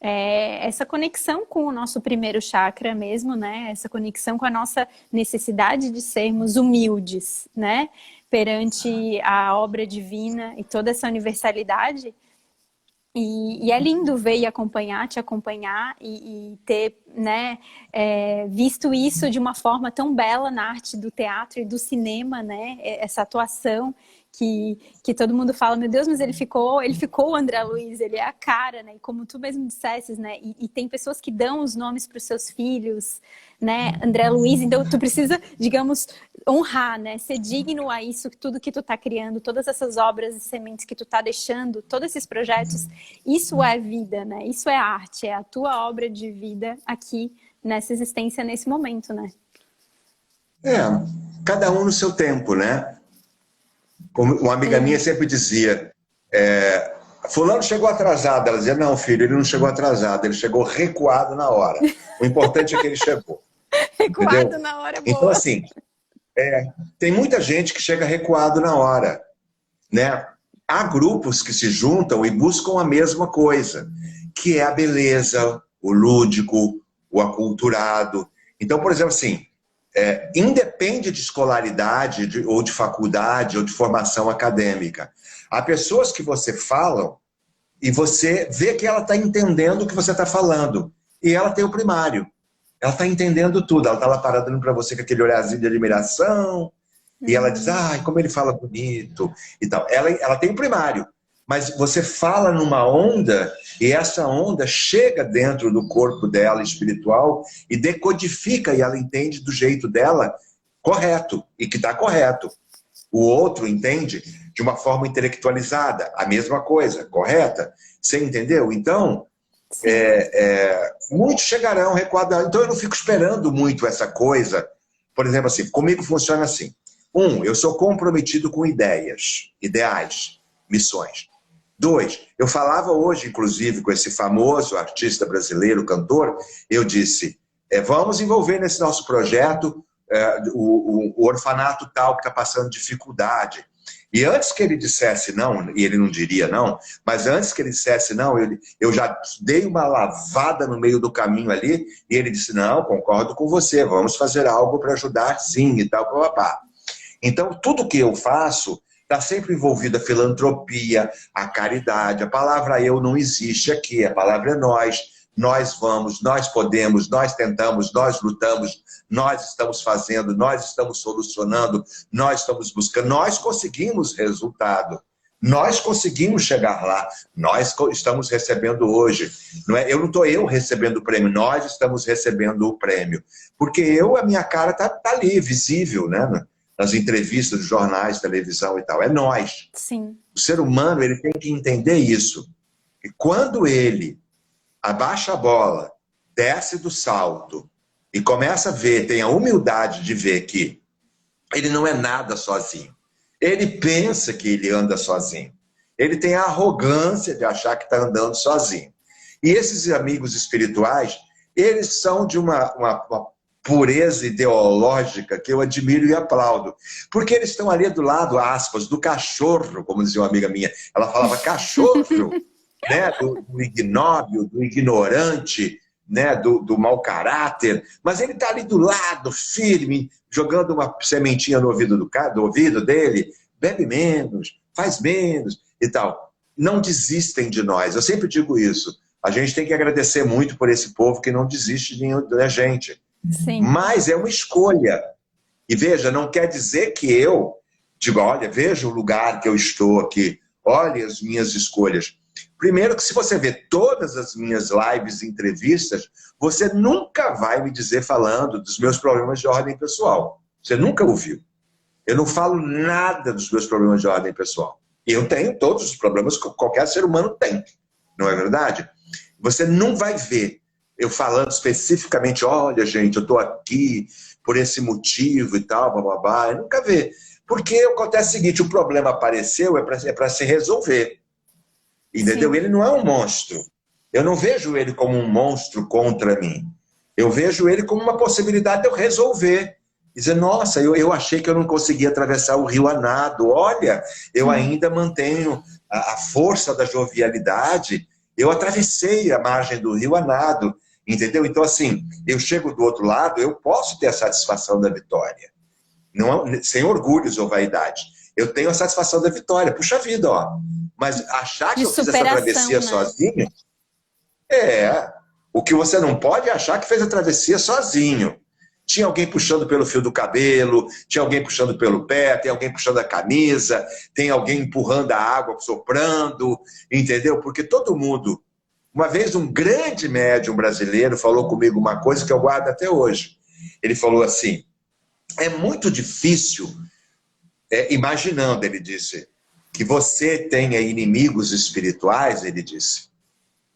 Essa conexão com o nosso primeiro chakra mesmo, né? Essa conexão com a nossa necessidade de sermos humildes, né? Perante a obra divina e toda essa universalidade. E é lindo ver e te acompanhar e ter, né, visto isso de uma forma tão bela na arte do teatro e do cinema, né? Essa atuação que todo mundo fala, meu Deus, mas ele ficou o André Luiz, ele é a cara, né? E como tu mesmo dissesses, né? E tem pessoas que dão os nomes para os seus filhos, né? André Luiz, então tu precisa, digamos, honrar, né? Ser digno a isso, tudo que tu tá criando, todas essas obras e sementes que tu tá deixando, todos esses projetos, isso é vida, né? Isso é arte, é a tua obra de vida aqui, nessa existência, nesse momento, né? Cada um no seu tempo, né? Como uma amiga minha sempre dizia, fulano chegou atrasado. Ela dizia, não, filho, ele não chegou atrasado, ele chegou recuado na hora. O importante é que ele chegou. Recuado, entendeu? na hora, boa. Então, assim, tem muita gente que chega recuado na hora, né? Há grupos que se juntam e buscam a mesma coisa, que é a beleza, o lúdico, o aculturado. Então, por exemplo, assim, independe de escolaridade, ou de faculdade, ou de formação acadêmica. Há pessoas que você fala e você vê que ela está entendendo o que você está falando. E ela tem o primário. Ela está entendendo tudo. Ela está lá parada para você com aquele olharzinho de admiração. E ela diz, ai, como ele fala bonito. E tal. Ela tem o primário. Mas você fala numa onda, e essa onda chega dentro do corpo dela espiritual e decodifica, e ela entende do jeito dela correto, e que está correto. O outro entende de uma forma intelectualizada, a mesma coisa, correta? Você entendeu? Então, muitos chegarão recuados. Então eu não fico esperando muito essa coisa. Por exemplo, assim, comigo funciona assim. Eu sou comprometido com ideais, missões. 2, eu falava hoje, inclusive, com esse famoso artista brasileiro, cantor, eu disse, vamos envolver nesse nosso projeto o orfanato tal que está passando dificuldade. E antes que ele dissesse não, e ele não diria não, mas antes que ele dissesse não, eu já dei uma lavada no meio do caminho ali, e ele disse, não, concordo com você, vamos fazer algo para ajudar sim, e tal, papapá. Então, tudo que eu faço está sempre envolvida a filantropia, a caridade. A palavra eu não existe aqui, a palavra é nós. Nós vamos, nós podemos, nós tentamos, nós lutamos, nós estamos fazendo, nós estamos solucionando, nós estamos buscando, nós conseguimos resultado. Nós conseguimos chegar lá, nós estamos recebendo hoje. Não é, eu não estou recebendo o prêmio, nós estamos recebendo o prêmio. Porque a minha cara tá ali, visível, né? Nas entrevistas, nos jornais, televisão e tal. É nós. Sim. O ser humano, ele tem que entender isso. E quando ele abaixa a bola, desce do salto e começa a ver, tem a humildade de ver que ele não é nada sozinho. Ele pensa que ele anda sozinho. Ele tem a arrogância de achar que está andando sozinho. E esses amigos espirituais, eles são de uma pureza ideológica que eu admiro e aplaudo. Porque eles estão ali do lado, aspas, do cachorro, como dizia uma amiga minha. Ela falava cachorro, né? do ignóbil, do ignorante, né? do mau caráter. Mas ele está ali do lado, firme, jogando uma sementinha no ouvido do ouvido dele, bebe menos, faz menos e tal. Não desistem de nós. Eu sempre digo isso. A gente tem que agradecer muito por esse povo que não desiste da gente. Sim. Mas é uma escolha. E veja, não quer dizer que eu digo, olha, veja o lugar que eu estou aqui, olha as minhas escolhas. Primeiro que se você ver todas as minhas lives e entrevistas, você nunca vai me dizer falando dos meus problemas de ordem pessoal. Você nunca ouviu. Eu não falo nada dos meus problemas de ordem pessoal. E eu tenho todos os problemas que qualquer ser humano tem. Não é verdade? Você não vai ver eu falando especificamente, olha, gente, eu estou aqui por esse motivo e tal, bababá. Eu nunca vê. Porque acontece o seguinte, o problema apareceu, é para se resolver. Entendeu? Sim. Ele não é um monstro. Eu não vejo ele como um monstro contra mim. Eu vejo ele como uma possibilidade de eu resolver. Dizer, nossa, eu achei que eu não conseguia atravessar o rio a nado. Olha, eu ainda mantenho a força da jovialidade. Eu atravessei a margem do rio a nado. Entendeu? Então, assim, eu chego do outro lado, eu posso ter a satisfação da vitória. Não, sem orgulhos ou vaidade. Eu tenho a satisfação da vitória. Puxa vida, ó. Mas achar que eu fiz essa travessia, né, sozinho... O que você não pode é achar que fez a travessia sozinho. Tinha alguém puxando pelo fio do cabelo, tinha alguém puxando pelo pé, tem alguém puxando a camisa, tem alguém empurrando a água, soprando, entendeu? Porque todo mundo... Uma vez um grande médium brasileiro falou comigo uma coisa que eu guardo até hoje. Ele falou assim, é muito difícil, imaginando, ele disse, que você tenha inimigos espirituais, ele disse.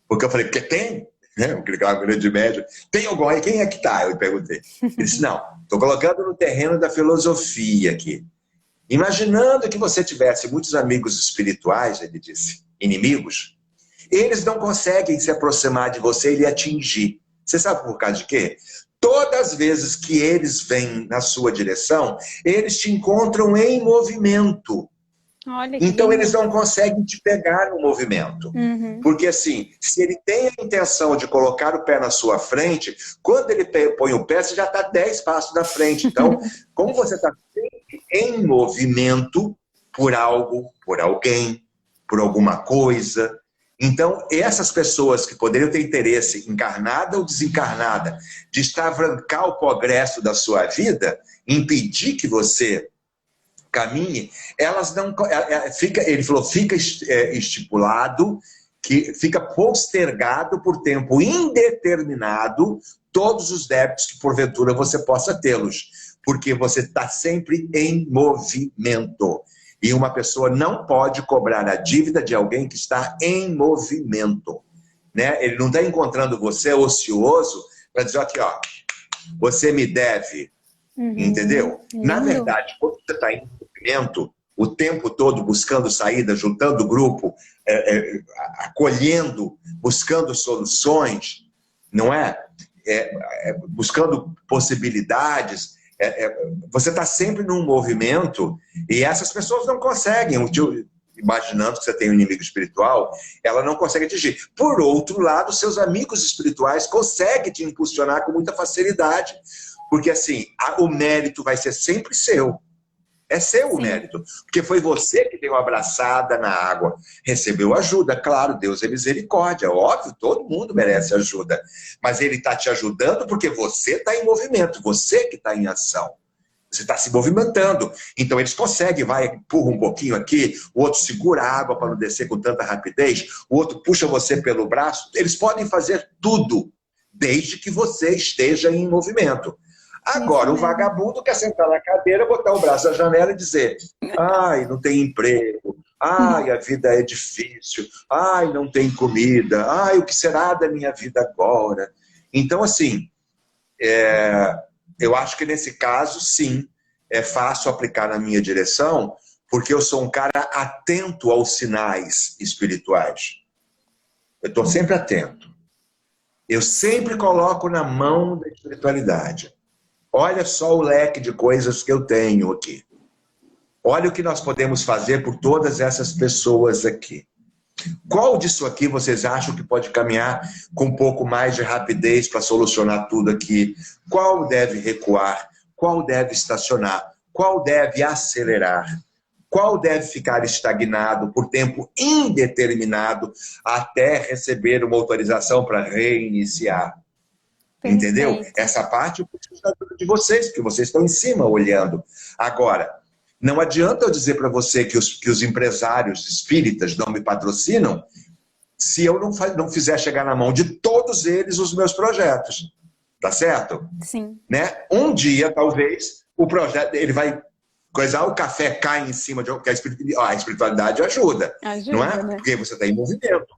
Porque eu falei, porque tem? Aquele grande médium. Tem algum aí? Quem é que tá? Eu perguntei. Ele disse, não, estou colocando no terreno da filosofia aqui. Imaginando que você tivesse muitos amigos espirituais, ele disse, inimigos, eles não conseguem se aproximar de você e lhe atingir. Você sabe por causa de quê? Todas as vezes que eles vêm na sua direção, eles te encontram em movimento. Olha, então eles não conseguem te pegar no movimento. Uhum. Porque assim, se ele tem a intenção de colocar o pé na sua frente, quando ele põe o pé, você já está 10 passos na frente. Então, como você está sempre em movimento por algo, por alguém, por alguma coisa... Então, essas pessoas que poderiam ter interesse, encarnada ou desencarnada, de extravancar o progresso da sua vida, impedir que você caminhe, elas não... ele falou, fica estipulado, que fica postergado por tempo indeterminado todos os débitos que porventura você possa tê-los, porque você está sempre em movimento. E uma pessoa não pode cobrar a dívida de alguém que está em movimento. Né? Ele não está encontrando você ocioso para dizer aqui, ó, você me deve. Uhum. Entendeu? Lindo. Na verdade, quando você está em movimento, o tempo todo buscando saída, juntando grupo, acolhendo, buscando soluções, não é? Buscando possibilidades... você está sempre num movimento e essas pessoas não conseguem, imaginando que você tem um inimigo espiritual, ela não consegue atingir. Por outro lado, seus amigos espirituais conseguem te impulsionar com muita facilidade, porque assim, o mérito vai ser sempre seu. É seu o mérito, porque foi você que deu uma abraçada na água, recebeu ajuda, claro, Deus é misericórdia, óbvio, todo mundo merece ajuda, mas ele está te ajudando porque você está em movimento, você que está em ação. Você está se movimentando. Então eles conseguem, empurra um pouquinho aqui, o outro segura a água para não descer com tanta rapidez, o outro puxa você pelo braço. Eles podem fazer tudo, desde que você esteja em movimento. Agora, o vagabundo quer sentar na cadeira, botar o braço na janela e dizer: ai, não tem emprego, ai, a vida é difícil, ai, não tem comida, ai, o que será da minha vida agora? Então, assim, eu acho que nesse caso, sim, é fácil aplicar na minha direção, porque eu sou um cara atento aos sinais espirituais. Eu estou sempre atento. Eu sempre coloco na mão da espiritualidade. Olha só o leque de coisas que eu tenho aqui. Olha o que nós podemos fazer por todas essas pessoas aqui. Qual disso aqui vocês acham que pode caminhar com um pouco mais de rapidez para solucionar tudo aqui? Qual deve recuar? Qual deve estacionar? Qual deve acelerar? Qual deve ficar estagnado por tempo indeterminado até receber uma autorização para reiniciar? Entendeu? Essa parte eu preciso da ajuda de vocês, porque vocês estão em cima olhando. Agora, não adianta eu dizer para você que os empresários espíritas não me patrocinam se eu não fizer chegar na mão de todos eles os meus projetos. Tá certo? Sim. Né? Um dia, talvez, o projeto, ele vai coisar, o café cai em cima de... A espiritualidade ajuda, não é? Né? Porque você está em movimento.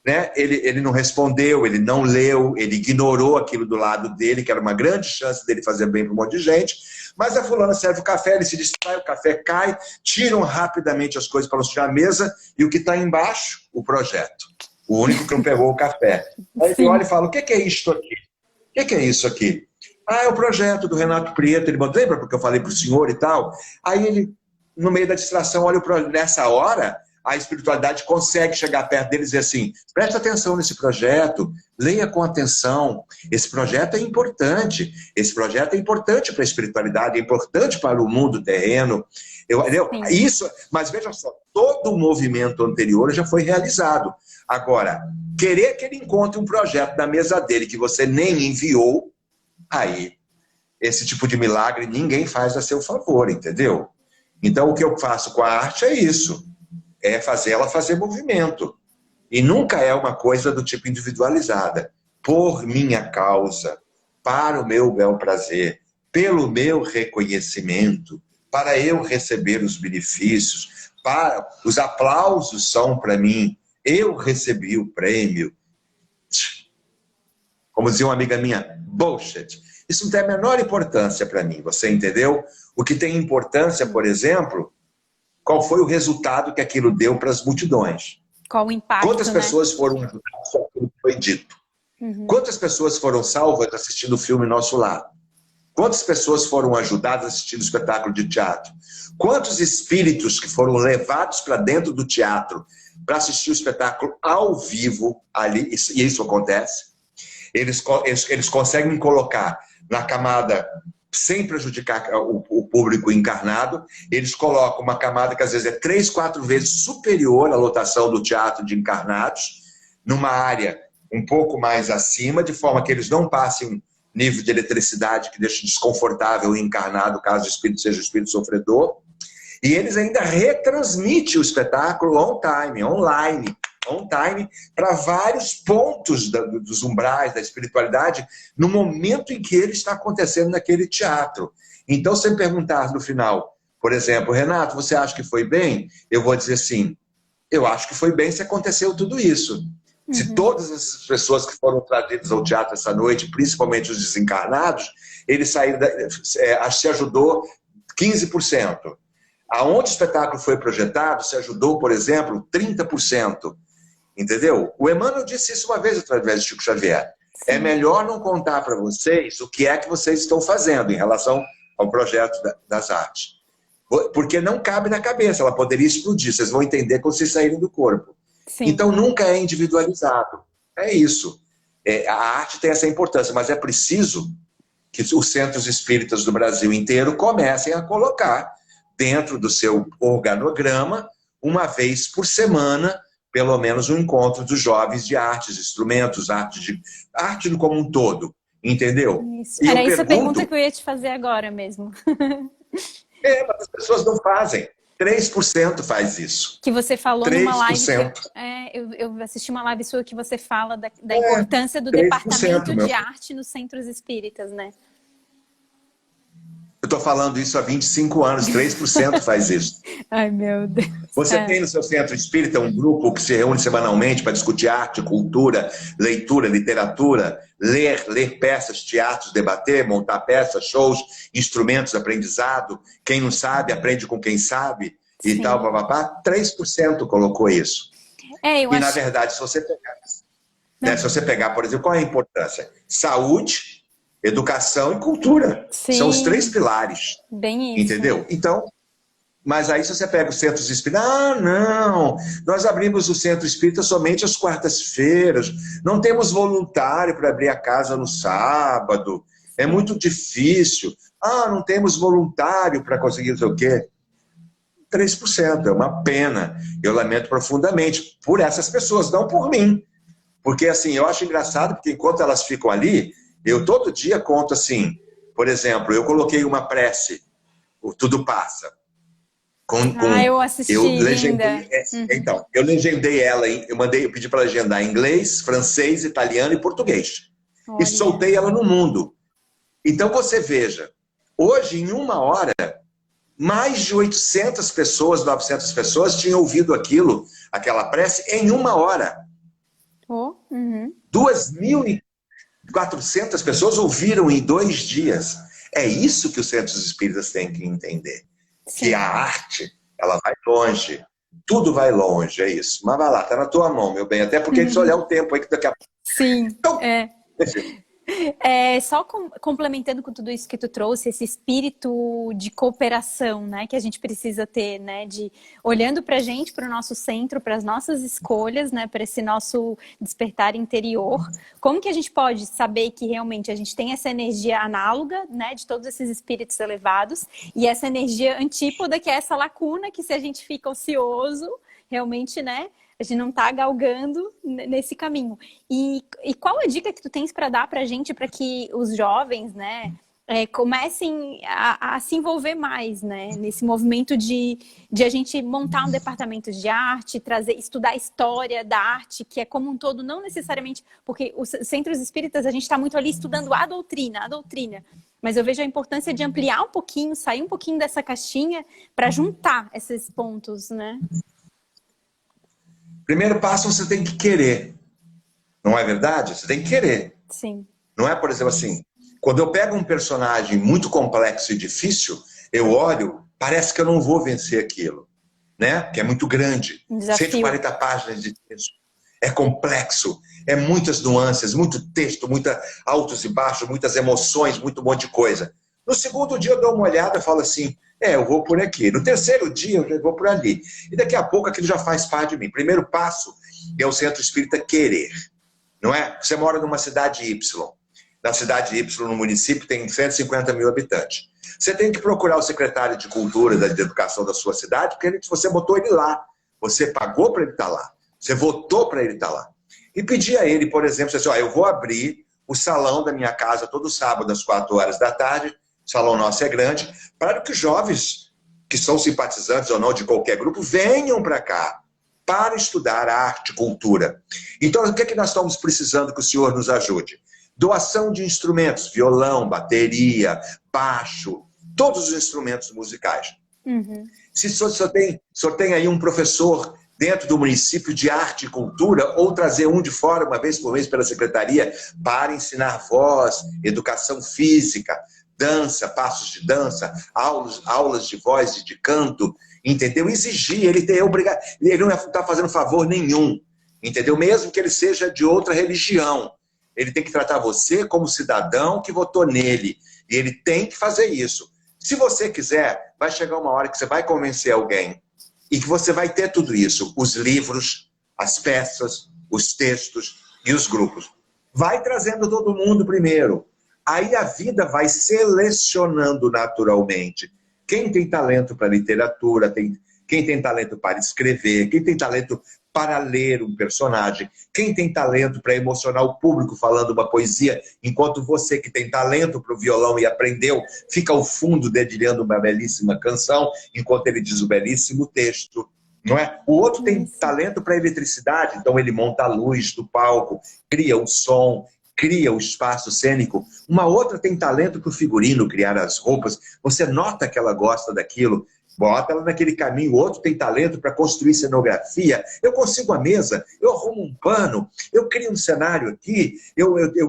Né? Ele não respondeu, ele não leu, ele ignorou aquilo do lado dele, que era uma grande chance dele fazer bem para um monte de gente, mas a fulana serve o café, ele se distrai, o café cai, tiram rapidamente as coisas para não sujar a mesa, e o que está embaixo? O projeto. O único que não pegou o café. Aí ele olha e fala: o que é isto aqui? O que é isso aqui? Ah, é o projeto do Renato Prieto, ele mandou, lembra porque eu falei para o senhor e tal? Aí ele, no meio da distração, olha o projeto. Nessa hora, a espiritualidade consegue chegar perto deles e dizer assim: presta atenção nesse projeto, leia com atenção, esse projeto é importante para a espiritualidade, é importante para o mundo terreno. Isso, mas veja só, todo o movimento anterior já foi realizado. Agora, querer que ele encontre um projeto na mesa dele que você nem enviou, aí, esse tipo de milagre ninguém faz a seu favor, entendeu? Então, o que eu faço com a arte é isso. É fazer ela fazer movimento. E nunca é uma coisa do tipo individualizada. Por minha causa, para o meu bel prazer, pelo meu reconhecimento, para eu receber os benefícios, os aplausos são para mim, eu recebi o prêmio. Como dizia uma amiga minha, bullshit. Isso não tem a menor importância para mim, você entendeu? O que tem importância, por exemplo, qual foi o resultado que aquilo deu para as multidões? Qual o impacto, quantas pessoas foram ajudadas com aquilo que foi dito? Quantas pessoas foram salvas assistindo o filme Nosso Lar? Quantas pessoas foram ajudadas assistindo o espetáculo de teatro? Quantos espíritos que foram levados para dentro do teatro para assistir o espetáculo ao vivo ali, e isso acontece? Eles conseguem colocar na camada, sem prejudicar o público encarnado, eles colocam uma camada que às vezes é 3, 4 vezes superior à lotação do teatro de encarnados, numa área um pouco mais acima, de forma que eles não passem um nível de eletricidade que deixe desconfortável o encarnado, caso o espírito seja o espírito sofredor. E eles ainda retransmitem o espetáculo online, para vários pontos dos umbrais da espiritualidade, no momento em que ele está acontecendo naquele teatro. Então, se me perguntar no final, por exemplo, Renato, você acha que foi bem? Eu vou dizer sim, eu acho que foi bem se aconteceu tudo isso. Se todas essas pessoas que foram trazidas ao teatro essa noite, principalmente os desencarnados, eles saíram, se ajudou 15%. Aonde o espetáculo foi projetado, se ajudou, por exemplo, 30%. Entendeu? O Emmanuel disse isso uma vez através de Chico Xavier. Sim. É melhor não contar para vocês o que é que vocês estão fazendo em relação ao projeto das artes. Porque não cabe na cabeça, ela poderia explodir, vocês vão entender quando vocês saírem do corpo. Sim. Então nunca é individualizado. É isso. A arte tem essa importância, mas é preciso que os centros espíritas do Brasil inteiro comecem a colocar dentro do seu organograma, uma vez por semana, pelo menos um encontro dos jovens de artes, instrumentos, arte como um todo, entendeu? Isso. Era essa a pergunta que eu ia te fazer agora mesmo. Mas as pessoas não fazem. 3% faz isso. Que você falou 3%. numa live. Eu assisti uma live sua que você fala da importância do departamento de arte nos centros espíritas, né? Eu estou falando isso há 25 anos, 3% faz isso. Ai, meu Deus. Você tem no seu centro espírita um grupo que se reúne semanalmente para discutir arte, cultura, leitura, literatura, ler peças, teatros, debater, montar peças, shows, instrumentos, aprendizado. Quem não sabe, aprende com quem sabe e Sim. tal, papapá. 3% colocou isso. Na verdade, se você pegar, por exemplo, qual é a importância? Saúde, educação e cultura. Sim. São os 3 pilares. Bem isso. Entendeu? Então, mas aí se você pega os centros espíritas, não, nós abrimos o centro espírita somente às quartas-feiras, não temos voluntário para abrir a casa no sábado, é muito difícil, não temos voluntário para conseguir não sei o quê. 3%, é uma pena, eu lamento profundamente por essas pessoas, não por mim, porque assim, eu acho engraçado, porque enquanto elas ficam ali, eu todo dia conto assim, por exemplo, eu coloquei uma prece, o Tudo Passa. Eu assisti, linda. Então, eu legendei ela, eu pedi para legendar em inglês, francês, italiano e português. Olha. E soltei ela no mundo. Então você veja, hoje em 1 hora, mais de 800 pessoas, 900 pessoas tinham ouvido aquela prece em 1 hora. 2.400 pessoas ouviram em 2 dias. É isso que os centros espíritas têm que entender. Sim. Que a arte, ela vai longe. Tudo vai longe, é isso. Mas vai lá, tá na tua mão, meu bem. Até porque a gente olhar o tempo aí que daqui a pouco. Sim, então, só complementando com tudo isso que tu trouxe, esse espírito de cooperação, né, que a gente precisa ter, né, de olhando pra gente, para o nosso centro, para as nossas escolhas, né, para esse nosso despertar interior, como que a gente pode saber que realmente a gente tem essa energia análoga, né, de todos esses espíritos elevados, e essa energia antípoda, que é essa lacuna, que se a gente fica ocioso, realmente, né, a gente não está galgando nesse caminho. E qual a dica que tu tens para dar para a gente, para que os jovens, né, comecem a se envolver mais, né, nesse movimento de a gente montar um departamento de arte, estudar a história da arte, que é como um todo, não necessariamente, porque os centros espíritas, a gente está muito ali estudando a doutrina, mas eu vejo a importância de ampliar um pouquinho, sair um pouquinho dessa caixinha para juntar esses pontos, né? Primeiro passo, você tem que querer. Não é verdade? Você tem que querer. Sim. Não é, por exemplo, assim, quando eu pego um personagem muito complexo e difícil, eu olho, parece que eu não vou vencer aquilo, né? Que é muito grande. Desafio. 140 páginas de texto. É complexo, é muitas nuances, muito texto, muita altos e baixos, muitas emoções, muito monte de coisa. No segundo dia eu dou uma olhada e falo assim, eu vou por aqui. No terceiro dia eu vou por ali. E daqui a pouco aquilo já faz parte de mim. Primeiro passo é o centro espírita querer. Não é? Você mora numa cidade Y. Na cidade Y, no município, tem 150 mil habitantes. Você tem que procurar o secretário de cultura, de educação da sua cidade, porque você botou ele lá. Você pagou para ele estar lá. Você votou para ele estar lá. E pedir a ele, por exemplo, assim, eu vou abrir o salão da minha casa todo sábado às 4 horas da tarde. O salão nosso é grande, para que os jovens que são simpatizantes ou não de qualquer grupo venham para cá para estudar arte, cultura. Então, o que é que nós estamos precisando que o senhor nos ajude? Doação de instrumentos, violão, bateria, baixo, todos os instrumentos musicais. Se o senhor tem aí um professor dentro do município de arte e cultura, ou trazer um de fora uma vez por mês pela secretaria para ensinar voz, educação física, dança, passos de dança, aulas de voz e de canto, entendeu? Exigir, ele é obrigado, ele não está fazendo favor nenhum, entendeu? Mesmo que ele seja de outra religião, ele tem que tratar você como cidadão que votou nele, e ele tem que fazer isso. Se você quiser, vai chegar uma hora que você vai convencer alguém, e que você vai ter tudo isso, os livros, as peças, os textos e os grupos. Vai trazendo todo mundo primeiro. Aí a vida vai selecionando naturalmente. Quem tem talento para literatura, quem tem talento para escrever, quem tem talento para ler um personagem. Quem tem talento para emocionar o público falando uma poesia, enquanto você que tem talento para o violão e aprendeu, fica ao fundo dedilhando uma belíssima canção, enquanto ele diz o belíssimo texto. Não é? O outro tem talento para eletricidade, então ele monta a luz do palco, cria o som, cria o espaço cênico. Uma outra tem talento para o figurino, criar as roupas. Você nota que ela gosta daquilo, bota ela naquele caminho. O outro tem talento para construir cenografia. Eu consigo a mesa, eu arrumo um pano, eu crio um cenário aqui,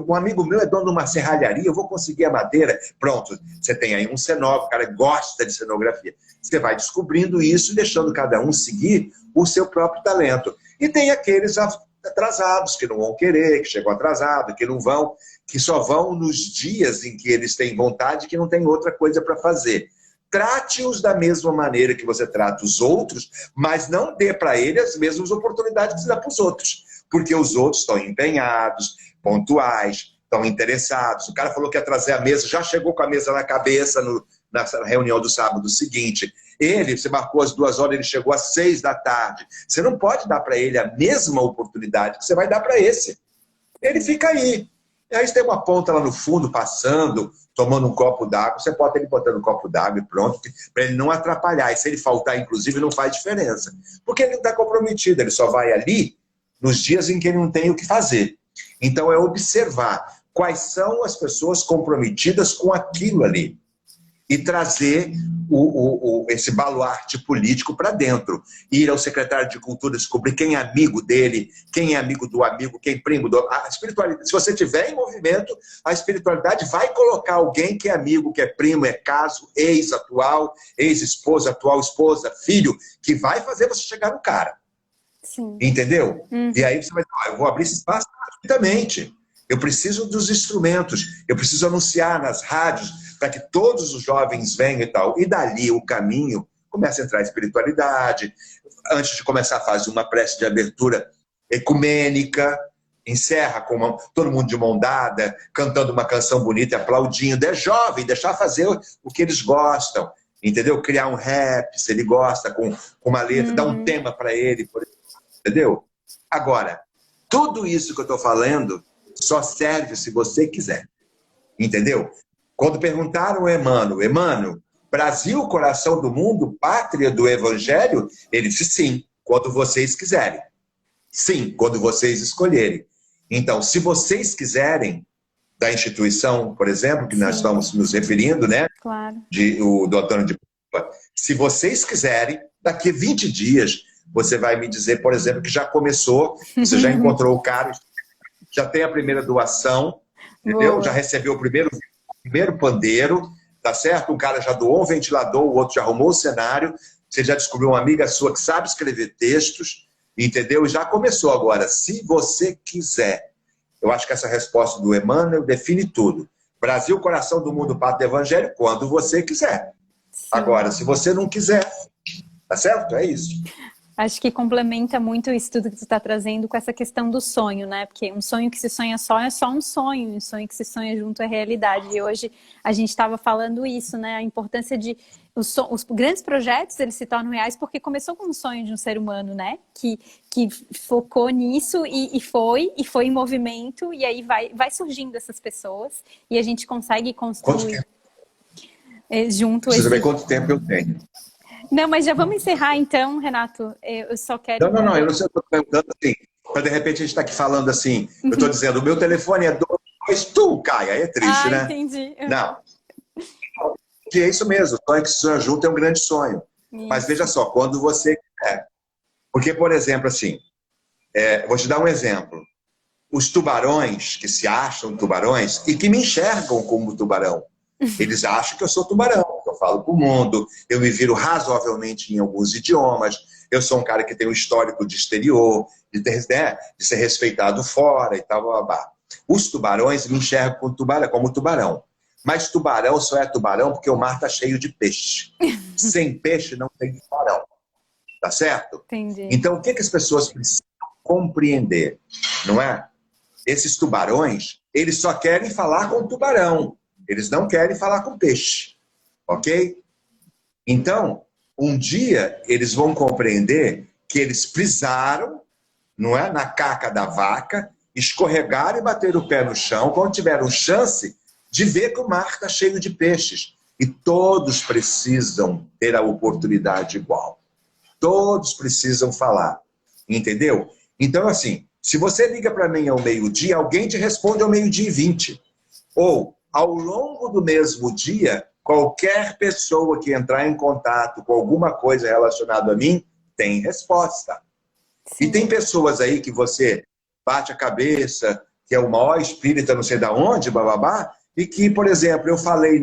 um amigo meu é dono de uma serralharia, eu vou conseguir a madeira. Pronto, você tem aí um cenógrafo, o cara gosta de cenografia. Você vai descobrindo isso e deixando cada um seguir o seu próprio talento. E tem aqueles atrasados, que não vão querer, que chegam atrasados, que não vão, que só vão nos dias em que eles têm vontade, que não tem outra coisa para fazer. Trate-os da mesma maneira que você trata os outros, mas não dê para eles as mesmas oportunidades que você dá para os outros. Porque os outros estão empenhados, pontuais, estão interessados. O cara falou que ia trazer a mesa, já chegou com a mesa na cabeça na reunião do sábado seguinte. Você marcou às 2 horas, ele chegou às 6 da tarde. Você não pode dar para ele a mesma oportunidade que você vai dar para esse. Ele fica aí. E aí você tem uma ponta lá no fundo, passando, tomando um copo d'água, você bota ele botando um copo d'água e pronto, para ele não atrapalhar. E se ele faltar, inclusive, não faz diferença. Porque ele não está comprometido, ele só vai ali nos dias em que ele não tem o que fazer. Então é observar quais são as pessoas comprometidas com aquilo ali. E trazer esse baluarte político para dentro. Ir ao secretário de Cultura, descobrir quem é amigo dele, quem é amigo do amigo, quem é primo do... A espiritualidade, se você estiver em movimento, a espiritualidade vai colocar alguém que é amigo, que é primo, é caso, ex-atual, ex-esposa, atual esposa, filho, que vai fazer você chegar no cara. Sim. Entendeu? E aí você vai dizer, eu vou abrir esse espaço gratuitamente. Eu preciso dos instrumentos, eu preciso anunciar nas rádios, para que todos os jovens venham e tal. E dali o caminho começa a entrar a espiritualidade. Antes de começar, faz uma prece de abertura ecumênica, encerra com todo mundo de mão dada, cantando uma canção bonita e aplaudindo. É jovem, deixar fazer o que eles gostam, entendeu? Criar um rap, se ele gosta, com uma letra, dar um tema para ele, entendeu? Agora, tudo isso que eu estou falando só serve se você quiser, entendeu? Quando perguntaram ao Emmanuel, Brasil, coração do mundo, pátria do evangelho, ele disse sim, quando vocês quiserem. Sim, quando vocês escolherem. Então, se vocês quiserem, da instituição, por exemplo, que nós estamos nos referindo, né? Claro. Do Antônio de Paula, se vocês quiserem, daqui a 20 dias, você vai me dizer, por exemplo, que já começou, você já encontrou o cara, já tem a primeira doação, entendeu? Já recebeu o primeiro pandeiro, tá certo? Um cara já doou um ventilador, o outro já arrumou o cenário, você já descobriu uma amiga sua que sabe escrever textos, entendeu? E já começou agora. Se você quiser, eu acho que essa resposta do Emmanuel define tudo. Brasil, coração do mundo, pátria do evangelho, quando você quiser. Sim. Agora, se você não quiser, tá certo? É isso. Acho que complementa muito isso tudo que você está trazendo com essa questão do sonho, né? Porque um sonho que se sonha só é só um sonho que se sonha junto é realidade. E hoje a gente estava falando isso, né? A importância de... Os grandes projetos, eles se tornam reais porque começou com um sonho de um ser humano, né? Que focou nisso e foi em movimento, e aí vai surgindo essas pessoas e a gente consegue construir junto... Precisa ver quanto tempo eu tenho. Não, mas já vamos encerrar então, Renato. Eu só quero... Não, eu não sei, eu estou perguntando assim, para de repente a gente está aqui falando assim, eu estou dizendo, o meu telefone é 22, cai, aí é triste, né? Entendi. Não. Que é isso mesmo, o sonho que se sonha junto é um grande sonho. Isso. Mas veja só, quando você quer. Porque, por exemplo, assim, vou te dar um exemplo. Os tubarões, que se acham tubarões e que me enxergam como tubarão, eles acham que eu sou tubarão, que eu falo com o mundo, eu me viro razoavelmente em alguns idiomas, eu sou um cara que tem um histórico de exterior, de ser respeitado fora e tal, blá, blá. Os tubarões me enxergam como tubarão. Mas tubarão só é tubarão porque o mar está cheio de peixe. Sem peixe não tem tubarão. Tá certo? Entendi. Então, o que as pessoas precisam compreender? Não é? Esses tubarões, eles só querem falar com tubarão. Eles não querem falar com peixe. Ok? Então, um dia eles vão compreender que eles pisaram não é? Na caca da vaca, escorregar e bater o pé no chão quando tiveram chance de ver que o mar está cheio de peixes. E todos precisam ter a oportunidade igual. Todos precisam falar. Entendeu? Então, assim, se você liga para mim ao meio-dia, alguém te responde ao 12h20. Ou, ao longo do mesmo dia, qualquer pessoa que entrar em contato com alguma coisa relacionada a mim, tem resposta. Sim. E tem pessoas aí que você bate a cabeça, que é o maior espírita não sei de onde, bababá, e que, por exemplo, eu falei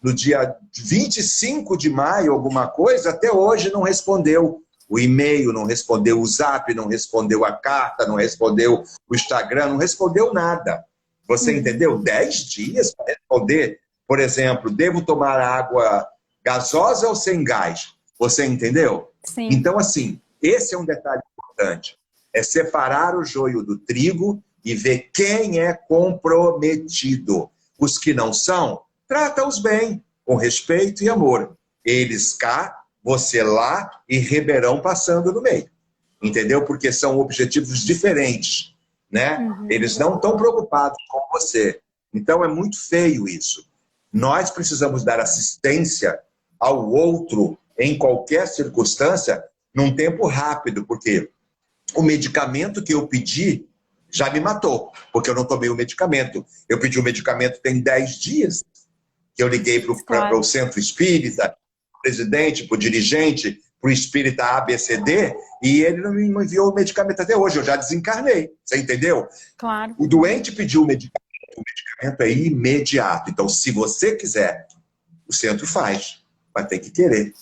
no dia 25 de maio alguma coisa, até hoje não respondeu o e-mail, não respondeu o zap, não respondeu a carta, não respondeu o Instagram, não respondeu nada. Você entendeu? 10 dias para responder. Por exemplo, devo tomar água gasosa ou sem gás? Você entendeu? Sim. Então, assim, esse é um detalhe importante. É separar o joio do trigo e ver quem é comprometido. Os que não são, trata-os bem, com respeito e amor. Eles cá, você lá e Ribeirão passando no meio. Entendeu? Porque são objetivos diferentes, né? Eles não estão preocupados com você. Então é muito feio isso. Nós precisamos dar assistência ao outro em qualquer circunstância num tempo rápido, porque o medicamento que eu pedi já me matou, porque eu não tomei o medicamento. Eu pedi o medicamento tem 10 dias, que eu liguei para o centro espírita, para o presidente, para o dirigente, para o espírita ABCD, e ele não me enviou o medicamento até hoje. Eu já desencarnei, você entendeu? Claro. O doente pediu o medicamento é imediato. Então, se você quiser, o centro faz, mas tem que querer.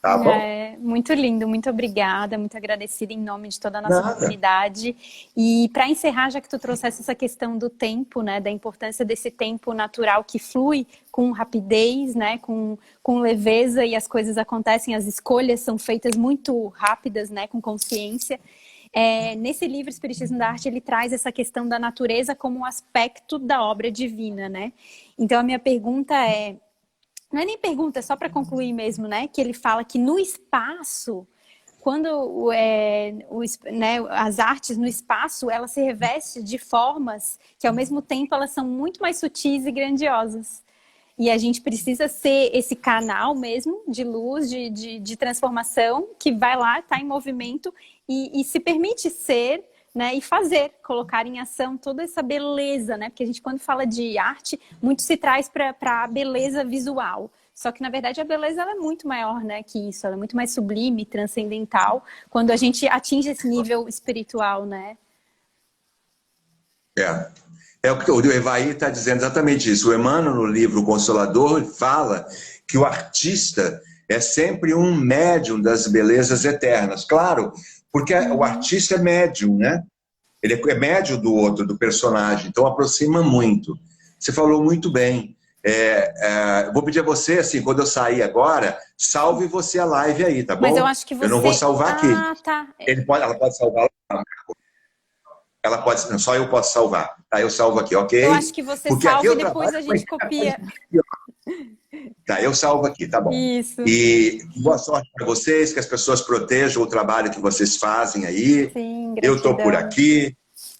Tá bom? Muito lindo, muito obrigada, muito agradecida em nome de toda a nossa comunidade. E para encerrar, já que tu trouxesse essa questão do tempo, né, da importância desse tempo natural que flui com rapidez, né, com leveza, e as coisas acontecem, as escolhas são feitas muito rápidas, né, com consciência. Nesse livro Espiritismo da Arte, ele traz essa questão da natureza como um aspecto da obra divina, né? Então a minha pergunta não é nem pergunta, é só para concluir mesmo, né? Que ele fala que no espaço, quando né, as artes no espaço, elas se revestem de formas que, ao mesmo tempo, elas são muito mais sutis e grandiosas. E a gente precisa ser esse canal mesmo de luz, de transformação, que vai lá, está em movimento e se permite ser, né, e fazer, colocar em ação toda essa beleza, né? Porque a gente, quando fala de arte, muito se traz para a beleza visual. Só que, na verdade, a beleza ela é muito maior, né, que isso. Ela é muito mais sublime, transcendental, quando a gente atinge esse nível espiritual, né? É o que o Evaí está dizendo exatamente isso. O Emmanuel, no livro Consolador, fala que o artista é sempre um médium das belezas eternas. Claro, porque o artista é médium, né? Ele é médium do outro, do personagem, então aproxima muito. Você falou muito bem. Vou pedir a você, assim, quando eu sair agora, salve você a live aí, tá bom? Mas eu acho que você... Eu não vou salvar aqui. Tá. Ela pode salvar lá. Ela pode, não, só eu posso salvar. Tá, eu salvo aqui, ok? Eu acho que você salva e depois a gente copia. Tá, eu salvo aqui, tá bom. Isso. E boa sorte para vocês, que as pessoas protejam o trabalho que vocês fazem aí. Sim, eu estou por aqui.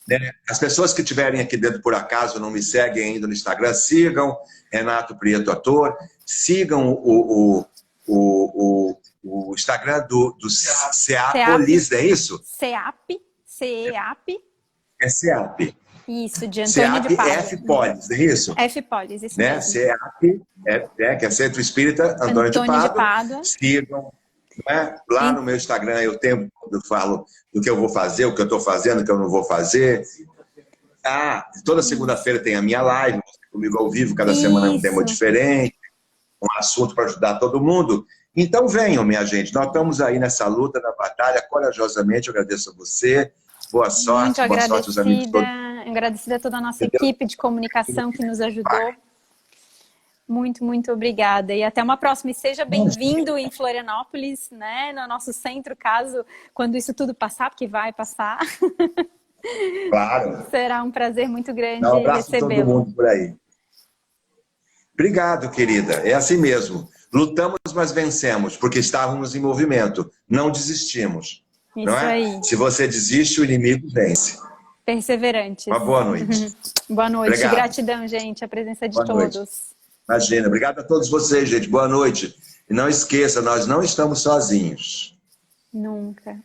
Né? As pessoas que estiverem aqui dentro por acaso não me seguem ainda no Instagram, sigam Renato Prieto Ator, sigam o Instagram do Ceapolis, é isso? CEAP. É CEAP. Isso, de Antônio de Pádua. F-Polis, é isso? F-Polis, isso né? mesmo. CEAP, que é Centro Espírita Antônio de Pádua. Sigam. Né? Lá no meu Instagram eu falo do que eu vou fazer, o que eu estou fazendo, o que eu não vou fazer. Toda segunda-feira tem a minha live, comigo ao vivo, cada semana é um tema diferente, um assunto para ajudar todo mundo. Então venham, minha gente, nós estamos aí nessa luta, na batalha, corajosamente. Eu agradeço a você, boa sorte, boa sorte aos amigos todos. Agradecida a toda a nossa equipe de comunicação que nos ajudou. Muito, muito obrigada. E até uma próxima. E seja bem-vindo em Florianópolis, né? No nosso centro, quando isso tudo passar, porque vai passar. Claro. Será um prazer muito grande recebê-lo. Um abraço a todo mundo por aí. Obrigado, querida. É assim mesmo. Lutamos, mas vencemos, porque estávamos em movimento. Não desistimos. não é? aí. Se você desiste, o inimigo vence. Perseverantes. Uma boa noite. Boa noite. Obrigado. Gratidão, gente, a presença de Boa todos. noite. Imagina. Obrigado a todos vocês, gente. Boa noite. E não esqueça, nós não estamos sozinhos. Nunca.